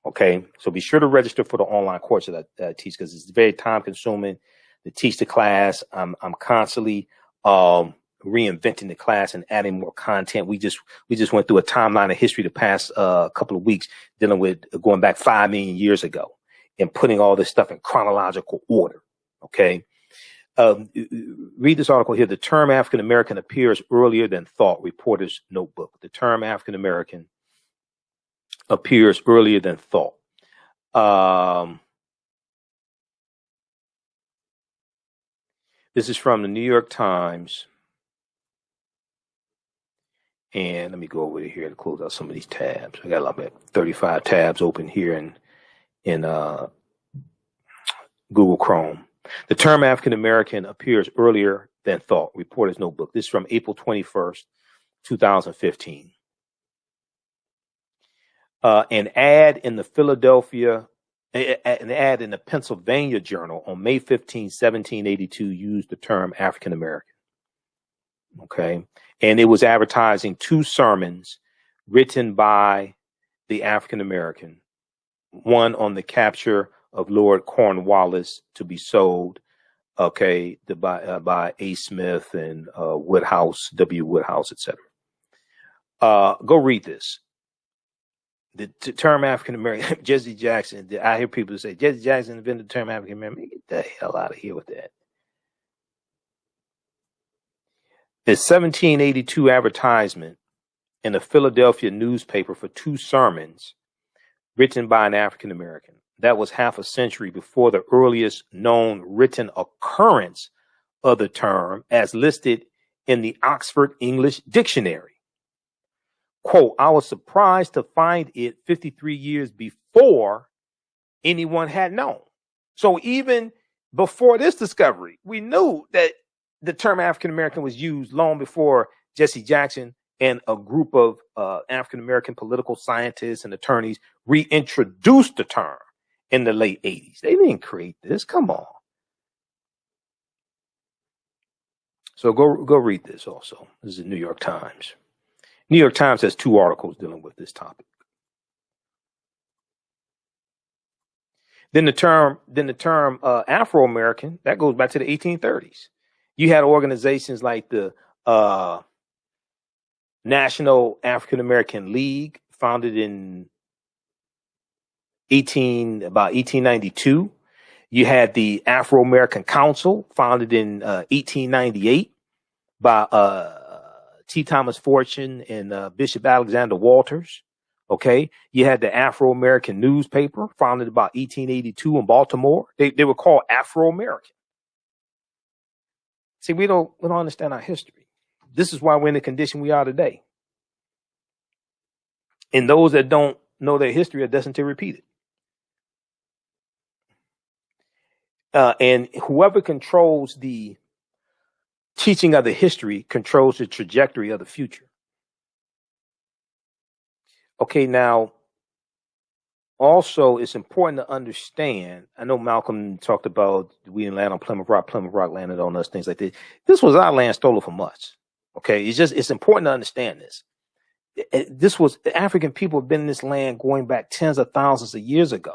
Okay, so be sure to register for the online course that I teach, because it's very time consuming to teach the class. I'm constantly reinventing the class and adding more content. We just went through a timeline of history the past couple of weeks, dealing with going back 5 million years ago and putting all this stuff in chronological order. Okay. Read this article here. The term African American appears earlier than thought. Reporter's Notebook. The term African American appears earlier than thought. This is from the New York Times. And let me go over here to close out some of these tabs. I got about 35 tabs open here in Google Chrome. The term African American appears earlier than thought. Reporter's Notebook. This is from April 21st, 2015. An ad in the Pennsylvania Journal on May 15, 1782 used the term African American. Okay. And it was advertising 2 sermons written by the African American, one on the capture of Lord Cornwallis to be sold, okay, by A. Smith and Woodhouse, W. Woodhouse, etc. Go read this. The term African American, Jesse Jackson. I hear people say Jesse Jackson invented the term African American. Get the hell out of here with that. The 1782 advertisement in a Philadelphia newspaper for 2 sermons written by an African American. That was half a century before the earliest known written occurrence of the term as listed in the Oxford English Dictionary. Quote, I was surprised to find it 53 years before anyone had known. So even before this discovery, we knew that the term African American was used long before Jesse Jackson and a group of African American political scientists and attorneys reintroduced the term in the late 80s. They didn't create this. Come on. So go read this also. This is the New York Times. New York Times has 2 articles dealing with this topic. Then the term Afro-American, that goes back to the 1830s. You had organizations like the National African American League, founded in about 1892. You had the Afro-American Council, founded in 1898 by T. Thomas Fortune and Bishop Alexander Walters. Okay, you had the Afro-American newspaper founded about 1882 in Baltimore. They were called Afro-American. See, we don't understand our history. This is why we're in the condition we are today. And those that don't know their history are destined to repeat it. And whoever controls the teaching of the history controls the trajectory of the future. Okay, now, also, it's important to understand, I know Malcolm talked about we didn't land on Plymouth Rock landed on us, things like this. This was our land stolen from us. Okay, it's important to understand this. This was, the African people have been in this land going back tens of thousands of years ago.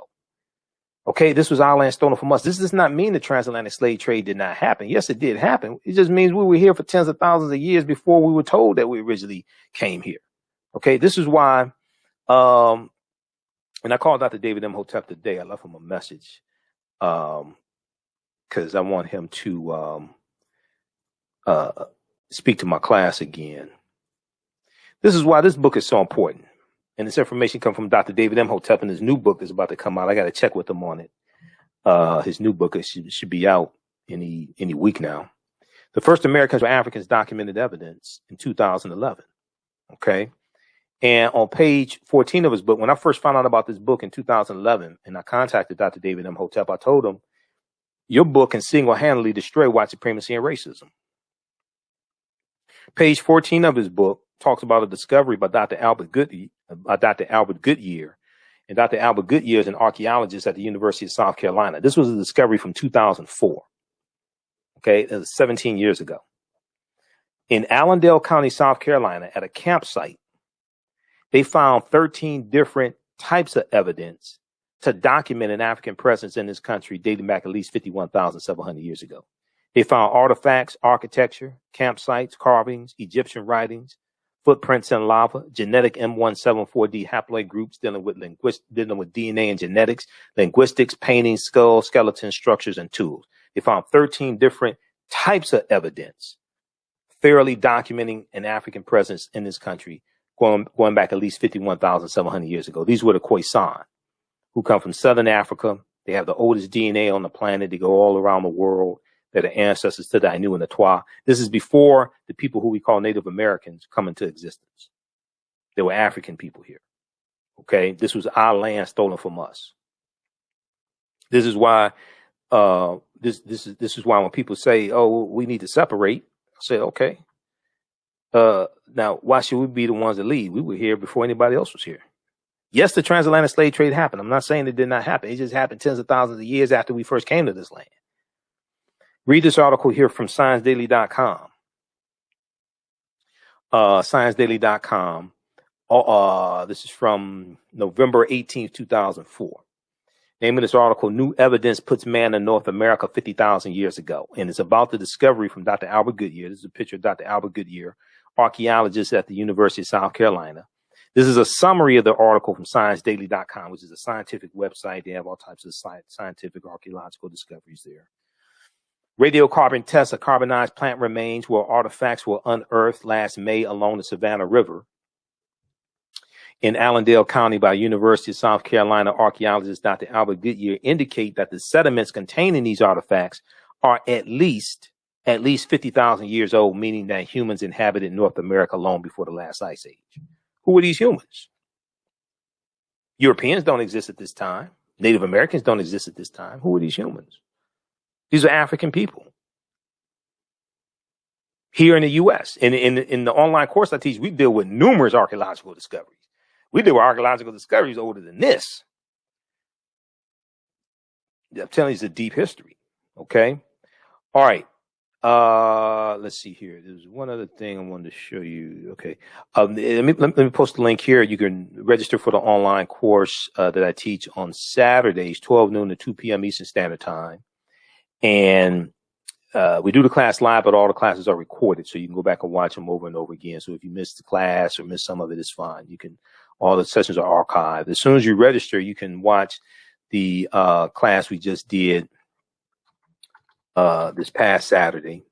Okay, this was our land stolen from us. This does not mean the transatlantic slave trade did not happen. Yes, it did happen. It just means we were here for tens of thousands of years before we were told that we originally came here. Okay, this is why, and I called Dr. David Imhotep today. I left him a message because I want him to speak to my class again. This is why this book is so important. And this information comes from Dr. David Imhotep in his new book that's about to come out. I got to check with him on it. His new book should be out any week now. The first Americans or Africans documented evidence in 2011. Okay. And on page 14 of his book, when I first found out about this book in 2011, and I contacted Dr. David Imhotep, I told him, your book can single-handedly destroy white supremacy and racism. Page 14 of his book talks about a discovery by Dr. Albert Goodyear. And Dr. Albert Goodyear is an archaeologist at the University of South Carolina. This was a discovery from 2004. Okay, it was 17 years ago. In Allendale County, South Carolina, at a campsite, they found 13 different types of evidence to document an African presence in this country dating back at least 51,700 years ago. They found artifacts, architecture, campsites, carvings, Egyptian writings, footprints in lava, genetic M174D haploid groups dealing with DNA and genetics, linguistics, paintings, skulls, skeletons, structures, and tools. They found 13 different types of evidence thoroughly documenting an African presence in this country going back at least 51,700 years ago. These were the Khoisan, who come from Southern Africa. They have the oldest DNA on the planet. They go all around the world. They're the ancestors to the Ainu and the Twa. This is before the people who we call Native Americans come into existence. There were African people here. Okay, this was our land stolen from us. This is why this is why when people say, "Oh, we need to separate," I say, "Okay." Now, why should we be the ones that lead? We were here before anybody else was here. Yes, the transatlantic slave trade happened. I'm not saying it did not happen. It just happened tens of thousands of years after we first came to this land. Read this article here from ScienceDaily.com. ScienceDaily.com. This is from November 18th, 2004. Name of this article, New Evidence Puts Man in North America 50,000 Years Ago. And it's about the discovery from Dr. Albert Goodyear. This is a picture of Dr. Albert Goodyear, archaeologist at the University of South Carolina. This is a summary of the article from ScienceDaily.com, which is a scientific website. They have all types of scientific archaeological discoveries there. Radiocarbon tests of carbonized plant remains where artifacts were unearthed last May along the Savannah River in Allendale County by University of South Carolina archaeologist Dr. Albert Goodyear indicate that the sediments containing these artifacts are at least 50,000 years old, meaning that humans inhabited North America long before the last ice age. Who are these humans? Europeans don't exist at this time. Native Americans don't exist at this time. Who are these humans? These are African people here in the U.S. In the online course I teach, we deal with numerous archaeological discoveries. We deal with archaeological discoveries older than this. I'm telling you, it's a deep history. Okay. All right. Let's see here. There's one other thing I wanted to show you. Okay. Let me post the link here. You can register for the online course that I teach on Saturdays, 12 noon to 2 p.m. Eastern Standard Time. And we do the class live, but all the classes are recorded, so you can go back and watch them over and over again. So if you missed the class or missed some of it, it's fine. You can. All the sessions are archived. As soon as you register, you can watch the class we just did this past Saturday.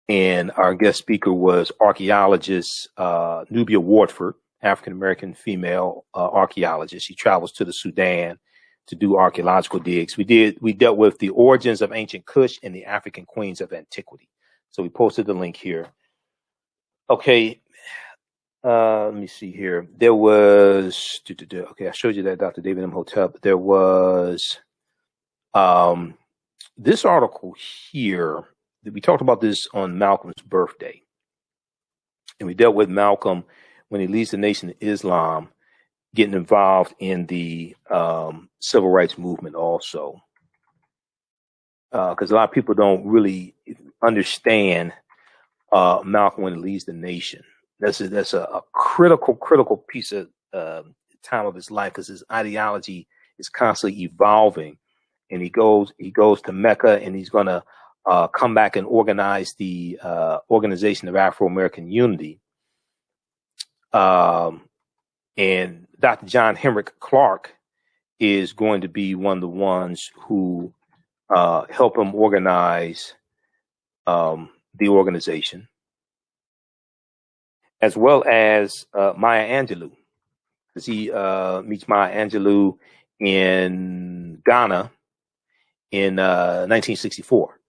And our guest speaker was archaeologist Nubia Wardford, African-American female archaeologist. She travels to the Sudan to do archaeological digs. We dealt with the origins of ancient Kush and the African queens of antiquity. So we posted the link here. Okay. Let me see here. There was, okay, I showed you that Dr. David Imhotep. There was this article here. We talked about this on Malcolm's birthday. And we dealt with Malcolm when he leads the Nation of Islam, getting involved in the civil rights movement also. Because a lot of people don't really understand Malcolm when he leads the nation. That's a critical piece of time of his life, because his ideology is constantly evolving. And he goes to Mecca, and he's going to come back and organize the Organization of Afro-American Unity. And Dr. John Henrik Clark is going to be one of the ones who help him organize the organization, as well as Maya Angelou, because he meets Maya Angelou in Ghana in 1964.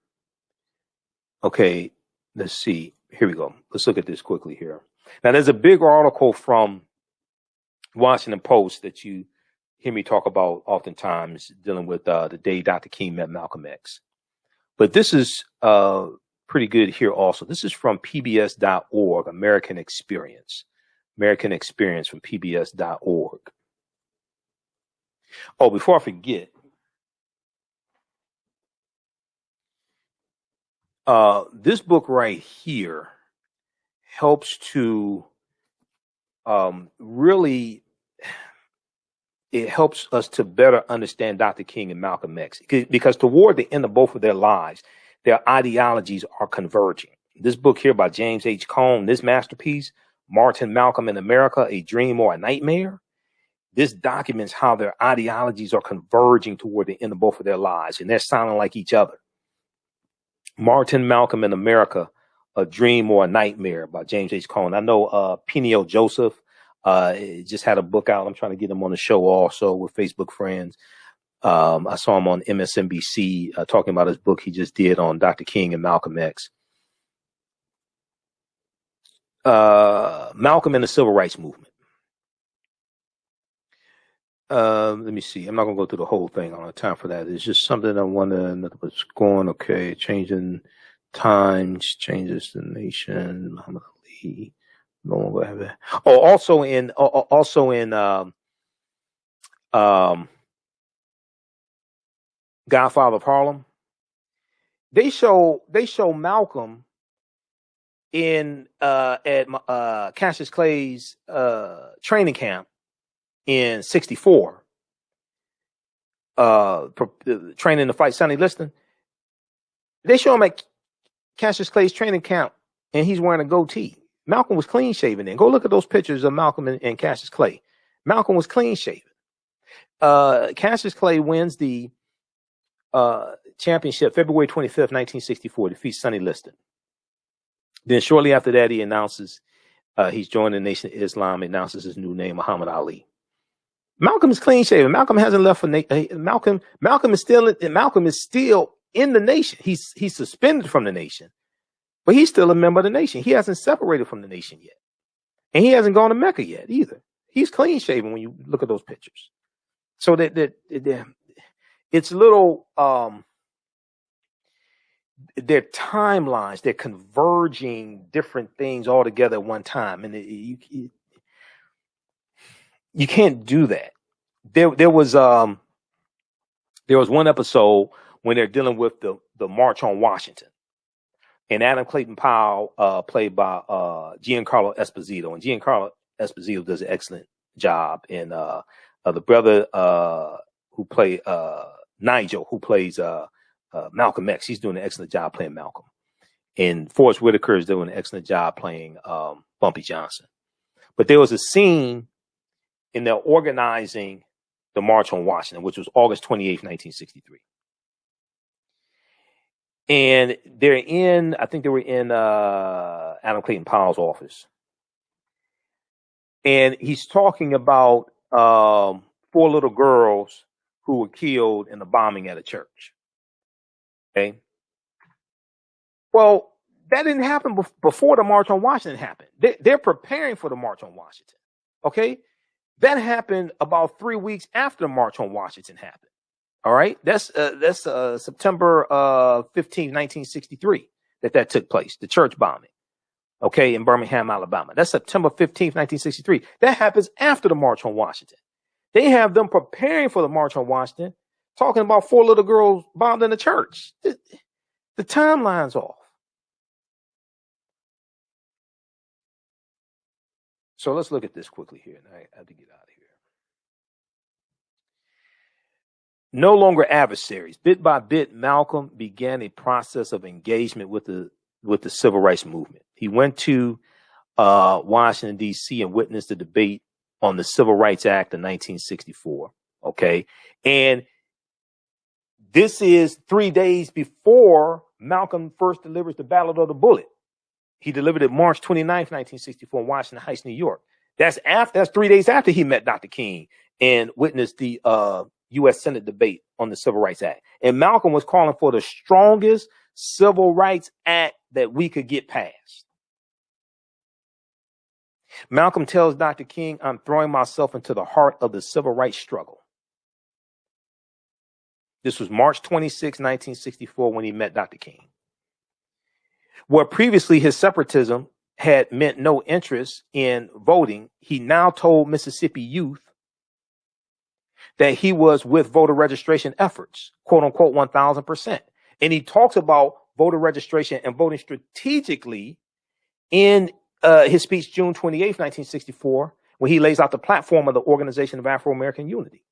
Okay, let's see. Here we go. Let's look at this quickly here. Now, there's a big article from Washington Post that you hear me talk about oftentimes, dealing with the day Dr. King met Malcolm X. But this is pretty good here also. This is from pbs.org, American Experience from pbs.org. Oh, before I forget, this book right here helps to really, it helps us to better understand Dr. King and Malcolm X, because toward the end of both of their lives, their ideologies are converging. This book here by James H. Cone, this masterpiece, Martin Malcolm in America, A Dream or a Nightmare, this documents how their ideologies are converging toward the end of both of their lives, and they're sounding like each other. Martin Malcolm in America, A Dream or a Nightmare by James H. Cone. I know Peniel Joseph just had a book out. I'm trying to get him on the show also. We're Facebook friends. I saw him on MSNBC talking about his book he just did on Dr. King and Malcolm X. Malcolm and the Civil Rights Movement. Let me see. I'm not going to go through the whole thing. I don't have time for that. It's just something I want to know what's going. Okay. Changing times, changes the nation. Muhammad Ali. No one will have that. Oh, also in Godfather of Harlem, they show Malcolm in at Cassius Clay's training camp in '64, training to fight Sonny Liston. They show him at Cassius Clay's training camp, and he's wearing a goatee. Malcolm was clean shaven then. Go look at those pictures of Malcolm and Cassius Clay. Malcolm was clean shaven. Cassius Clay wins the championship February 25th, 1964, defeats Sonny Liston. Then shortly after that, he announces he's joining the Nation of Islam, announces his new name, Muhammad Ali. Malcolm is clean shaven. Malcolm hasn't left for Malcolm is still in the nation. He's suspended from the nation, but he's still a member of the nation. He hasn't separated from the nation yet, and he hasn't gone to Mecca yet either. He's clean shaven when you look at those pictures. So that it's little their timelines, they're converging different things all together at one time, and you can't do that. There was one episode when they're dealing with the March on Washington, and Adam Clayton Powell, played by Giancarlo Esposito, and Giancarlo Esposito does an excellent job. And the brother who played Nigel, who plays Malcolm X, he's doing an excellent job playing Malcolm. And Forrest Whitaker is doing an excellent job playing Bumpy Johnson. But there was a scene in their organizing the March on Washington, which was August 28th, 1963. And I think they were in Adam Clayton Powell's office. And he's talking about 4 little girls who were killed in a bombing at a church. Okay. Well, that didn't happen before the March on Washington happened. They're preparing for the March on Washington. Okay. That happened about 3 weeks after the March on Washington happened. All right. That's September 15, 1963 that took place, the church bombing. Okay. In Birmingham, Alabama. That's September 15th, 1963. That happens after the March on Washington. They have them preparing for the March on Washington, talking about 4 little girls bombed in the church. The timeline's off. So let's look at this quickly here. I have to get out of here. No longer adversaries. Bit by bit, Malcolm began a process of engagement with the civil rights movement. He went to Washington, D.C. and witnessed the debate on the Civil Rights Act of 1964. Okay. And this is 3 days before Malcolm first delivers the Ballot of the Bullet. He delivered it March 29th, 1964 in Washington Heights, New York. That's 3 days after he met Dr. King and witnessed the U.S. Senate debate on the Civil Rights Act. And Malcolm was calling for the strongest Civil Rights Act that we could get passed. Malcolm tells Dr. King, I'm throwing myself into the heart of the civil rights struggle. This was March 26, 1964, when he met Dr. King. Where previously his separatism had meant no interest in voting, he now told Mississippi youth that he was with voter registration efforts, quote unquote, 1,000%. And he talks about voter registration and voting strategically in his speech, June 28th, 1964, when he lays out the platform of the Organization of Afro-American Unity.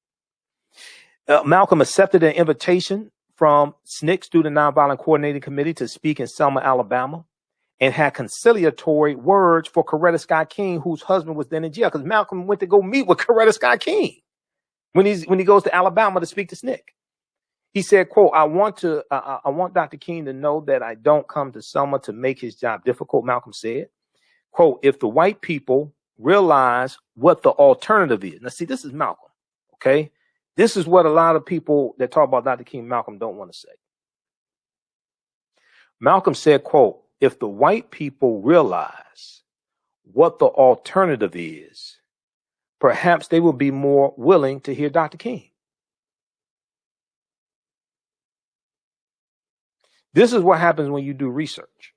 Malcolm accepted an invitation from SNCC, Student Nonviolent Coordinating Committee, to speak in Selma, Alabama, and had conciliatory words for Coretta Scott King, whose husband was then in jail, because Malcolm went to go meet with Coretta Scott King when he goes to Alabama to speak to SNCC. He said, quote, I want Dr. King to know that I don't come to Selma to make his job difficult, Malcolm said. Quote, if the white people realize what the alternative is. Now, see, this is Malcolm, okay? This is what a lot of people that talk about Dr. King, Malcolm, don't want to say. Malcolm said, quote, if the white people realize what the alternative is, perhaps they will be more willing to hear Dr. King. This is what happens when you do research.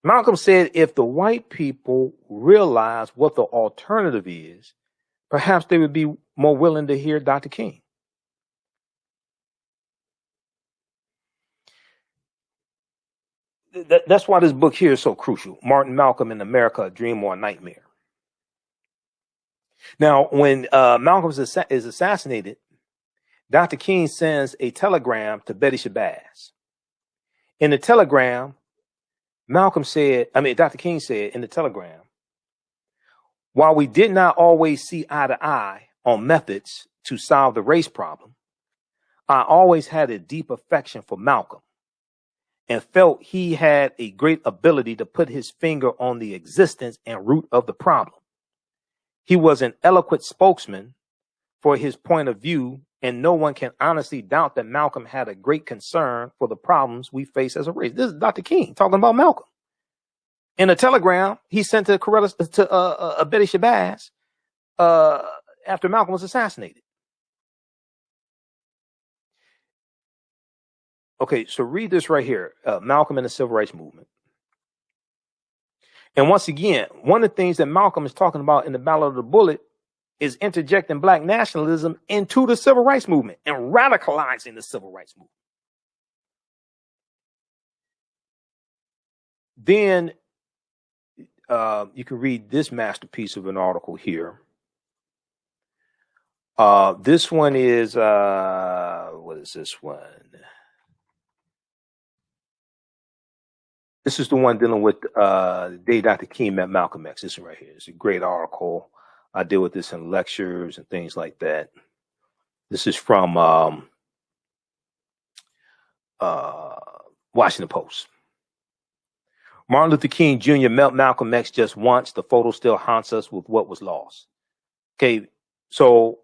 Malcolm said, if the white people realize what the alternative is, perhaps they would be more willing to hear Dr. King. That's why this book here is so crucial. Martin Malcolm in America, A Dream or a Nightmare. Now, when Malcolm is assassinated, Dr. King sends a telegram to Betty Shabazz. In the telegram, Dr. King said in the telegram, while we did not always see eye to eye on methods to solve the race problem, I always had a deep affection for Malcolm and felt he had a great ability to put his finger on the existence and root of the problem. He was an eloquent spokesman for his point of view, and no one can honestly doubt that Malcolm had a great concern for the problems we face as a race. This is Dr. King talking about Malcolm. In a telegram he sent to Betty Shabazz after Malcolm was assassinated. Okay, so read this right here, Malcolm and the Civil Rights Movement. And once again, one of the things that Malcolm is talking about in the Ballot of the Bullet is interjecting black nationalism into the civil rights movement and radicalizing the civil rights movement. Then you can read this masterpiece of an article here. This one is, what is this one? This is the one dealing with the day Dr. King met Malcolm X. This one right here. It's a great article. I deal with this in lectures and things like that. This is from Washington Post. Martin Luther King Jr. met Malcolm X just once. The photo still haunts us with what was lost. Okay, so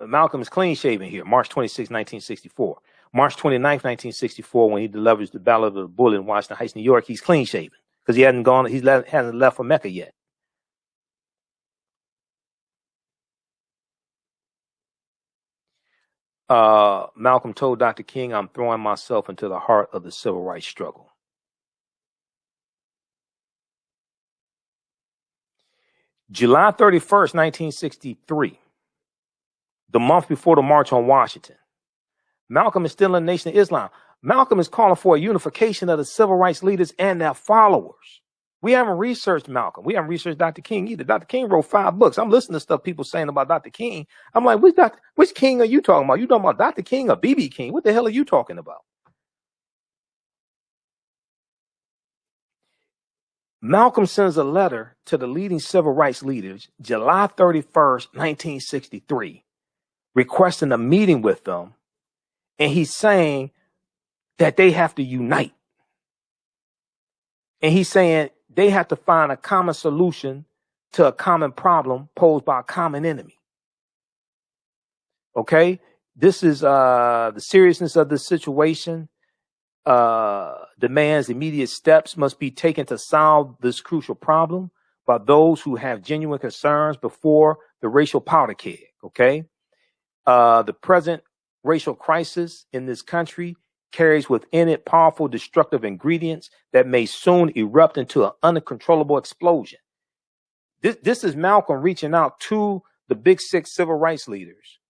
Malcolm is clean shaven here. March 26, 1964. March 29, 1964, when he delivers the Ballot of the Bull in Washington Heights, New York, he's clean shaven because he hasn't left for Mecca yet. Malcolm told Dr. King, "I'm throwing myself into the heart of the civil rights struggle." July 31st, 1963, the month before the March on Washington, Malcolm is still in the Nation of Islam. Malcolm is calling for a unification of the civil rights leaders and their followers. We haven't researched Malcolm. We haven't researched Dr. King either. Dr. King wrote 5 books. I'm listening to stuff people saying about Dr. King. I'm like, which King are you talking about? You talking about Dr. King or BB King? What the hell are you talking about? Malcolm sends a letter to the leading civil rights leaders, July 31st, 1963, requesting a meeting with them. And he's saying that they have to unite. And he's saying they have to find a common solution to a common problem posed by a common enemy. Okay, this is the seriousness of the situation. Demands immediate steps must be taken to solve this crucial problem by those who have genuine concerns before the racial powder keg. Okay, the present racial crisis in this country carries within it powerful destructive ingredients that may soon erupt into an uncontrollable explosion. This is Malcolm reaching out to the big 6 civil rights leaders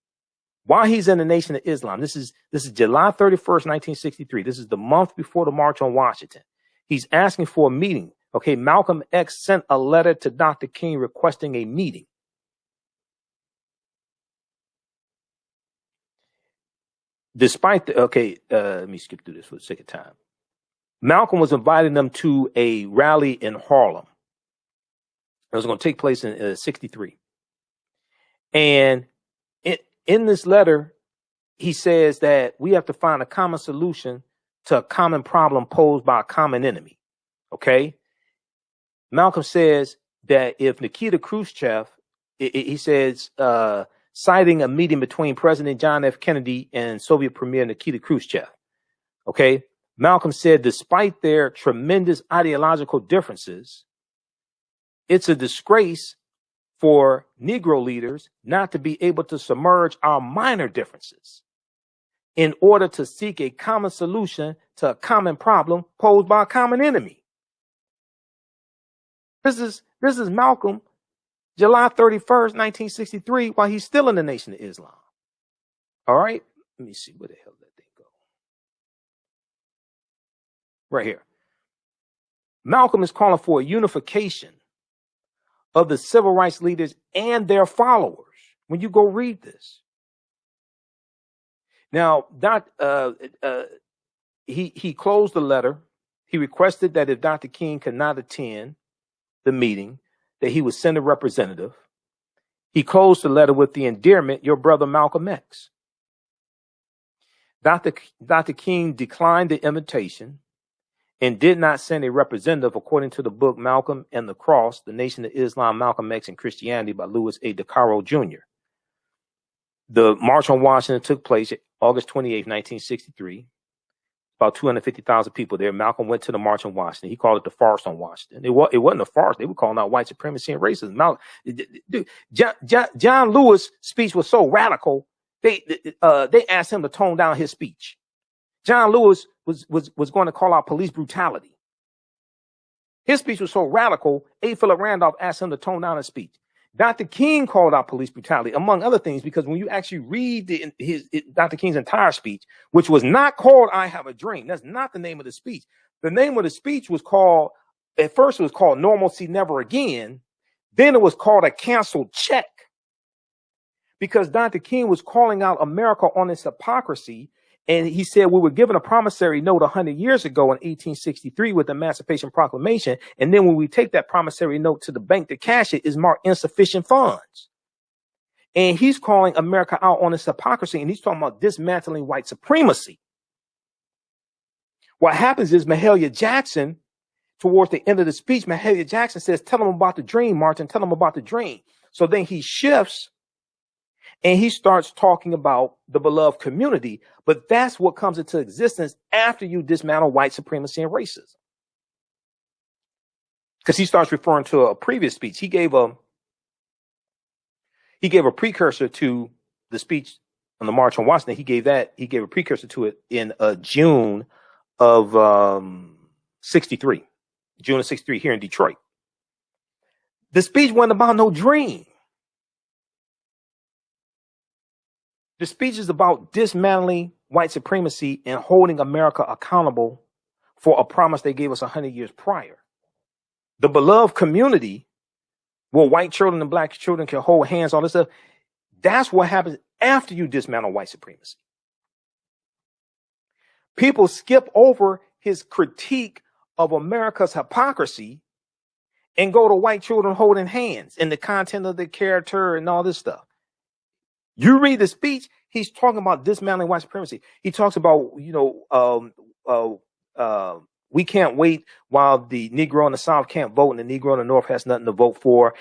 while he's in the Nation of Islam. This is July 31st, 1963. This is the month before the March on Washington. He's asking for a meeting. Okay, Malcolm X sent a letter to Dr. King requesting a meeting. Despite let me skip through this for the sake of time. Malcolm was inviting them to a rally in Harlem. It was going to take place in 63. And in this letter, he says that we have to find a common solution to a common problem posed by a common enemy. Okay. Malcolm says that if Nikita Khrushchev, he says, citing a meeting between President John F. Kennedy and Soviet Premier Nikita Khrushchev. Okay. Malcolm said, despite their tremendous ideological differences, it's a disgrace for Negro leaders not to be able to submerge our minor differences in order to seek a common solution to a common problem posed by a common enemy. This is Malcolm, July 31st, 1963, while he's still in the Nation of Islam. All right. Let me see. Where the hell did that thing go? Right here. Malcolm is calling for a unification of the civil rights leaders and their followers. When you go read this. Now, he closed the letter. He requested that if Dr. King could not attend the meeting, that he would send a representative. He closed the letter with the endearment, your brother Malcolm X. Dr. King declined the invitation and did not send a representative, according to the book Malcolm and the Cross, The Nation of Islam, Malcolm X and Christianity by Louis A. DeCaro Jr. The March on Washington took place August 28, 1963. About 250,000 people there. Malcolm went to the March on Washington. He called it the farce on Washington. It wasn't a farce. They were calling out white supremacy and racism. John Lewis' speech was so radical, they asked him to tone down his speech. John Lewis was going to call out police brutality. His speech was so radical, A. Philip Randolph asked him to tone down his speech. Dr. King called out police brutality, among other things, because when you actually read Dr. King's entire speech, which was not called I Have a Dream, that's not the name of the speech. The name of the speech was called, at first it was called Normalcy Never Again. Then it was called A Canceled Check, because Dr. King was calling out America on its hypocrisy. And he said, we were given a promissory note 100 years ago in 1863 with the Emancipation Proclamation. And then when we take that promissory note to the bank to cash it, is marked insufficient funds. And he's calling America out on its hypocrisy. And he's talking about dismantling white supremacy. What happens is Mahalia Jackson, towards the end of the speech, Mahalia Jackson says, tell them about the dream, Martin, tell them about the dream. So then he shifts and he starts talking about the beloved community. But that's what comes into existence after you dismantle white supremacy and racism. Because he starts referring to a previous speech. He gave a precursor to the speech on the March on Washington. He gave a precursor to it in June of 63. June of 63 here in Detroit. The speech wasn't about no dream. The speech is about dismantling white supremacy and holding America accountable for a promise they gave us 100 years prior. The beloved community, where white children and black children can hold hands, all this stuff, that's what happens after you dismantle white supremacy. People skip over his critique of America's hypocrisy and go to white children holding hands and the content of the character and all this stuff. You read the speech, he's talking about dismantling white supremacy. He talks about, we can't wait while the Negro in the South can't vote and the Negro in the North has nothing to vote for.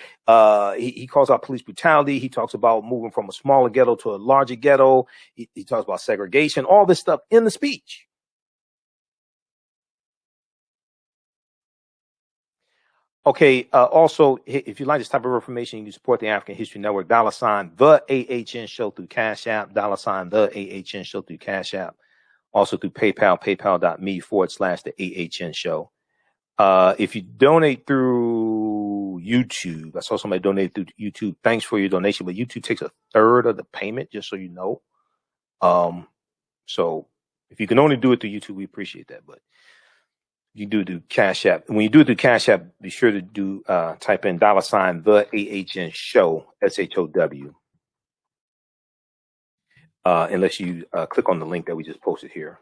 He calls out police brutality. He talks about moving from a smaller ghetto to a larger ghetto. He talks about segregation, all this stuff in the speech. Okay. Also, if you like this type of information, you can support the African History Network, $ the AHN Show through Cash App, $ the AHN Show through Cash App. Also through PayPal, paypal.me/the AHN Show. If you donate through YouTube, I saw somebody donate through YouTube. Thanks for your donation, but YouTube takes 1/3 of the payment, just so you know. So if you can only do it through YouTube, we appreciate that. But you do Cash App. And when you do it through Cash App, be sure to do type in $ the AHN Show, SHOW. Unless you click on the link that we just posted here.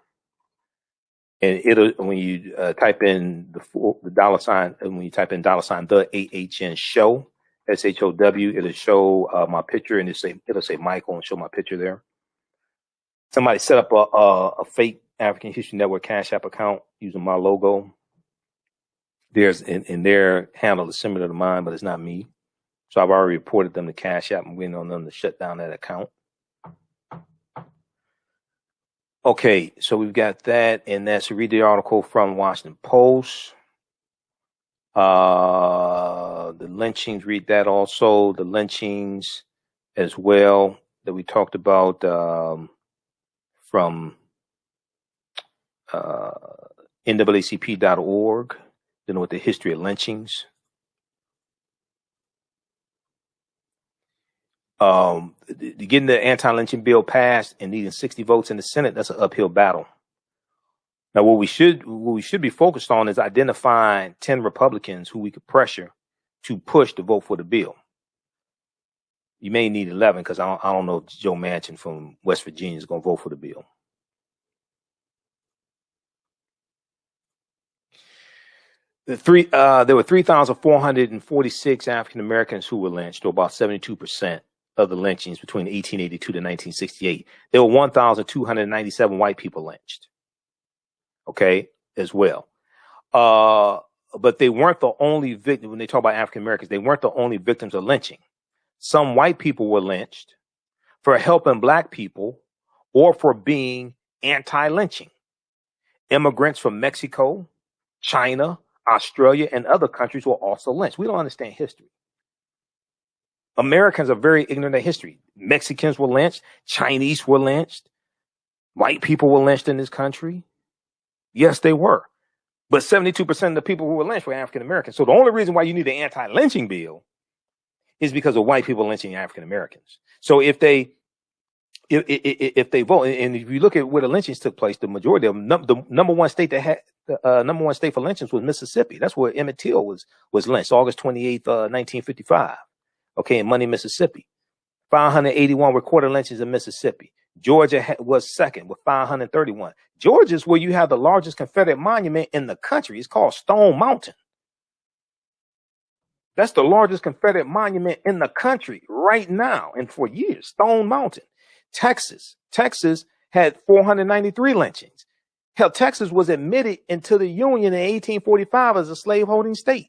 And it'll, when you type in the $, and when you type in $ the AHN Show, SHOW, it'll show my picture and it'll say Michael and show my picture there. Somebody set up a fake African History Network Cash App account using my logo. There's in their handle is similar to mine, but it's not me. So I've already reported them to Cash App and waiting on them to shut down that account. Okay, so we've got that, and that's read the article from Washington Post. The lynchings, read that also. The lynchings as well that we talked about from NAACP.org, dealing with the history of lynchings. Getting the anti-lynching bill passed and needing 60 votes in the Senate, that's an uphill battle. Now, what we should be focused on is identifying 10 Republicans who we could pressure to push to vote for the bill. You may need 11 because I don't know if Joe Manchin from West Virginia is going to vote for the bill. There were 3,446 African Americans who were lynched, or about 72% of the lynchings between 1882 to 1968. There were 1,297 white people lynched. Okay, as well. But they weren't the only victim. When they talk about African Americans, they weren't the only victims of lynching. Some white people were lynched for helping black people or for being anti-lynching. Immigrants from Mexico, China, Australia, and other countries were also lynched. We don't understand history. Americans are very ignorant of history. Mexicans were lynched. Chinese were lynched. White people were lynched in this country. Yes, they were. But 72% of the people who were lynched were African Americans. So the only reason why you need an anti-lynching bill is because of white people lynching African Americans. So if they vote, and if you look at where the lynchings took place, the majority of them, the number one state that had number one state for lynchings was Mississippi. That's where Emmett Till was lynched, August 28th, 1955. Okay, in Money, Mississippi. 581 recorded lynchings in Mississippi. Georgia was second with 531. Georgia's where you have the largest Confederate monument in the country. It's called Stone Mountain. That's the largest Confederate monument in the country right now and for years. Stone Mountain. Texas had 493 lynchings. Hell, Texas was admitted into the Union in 1845 as a slaveholding state.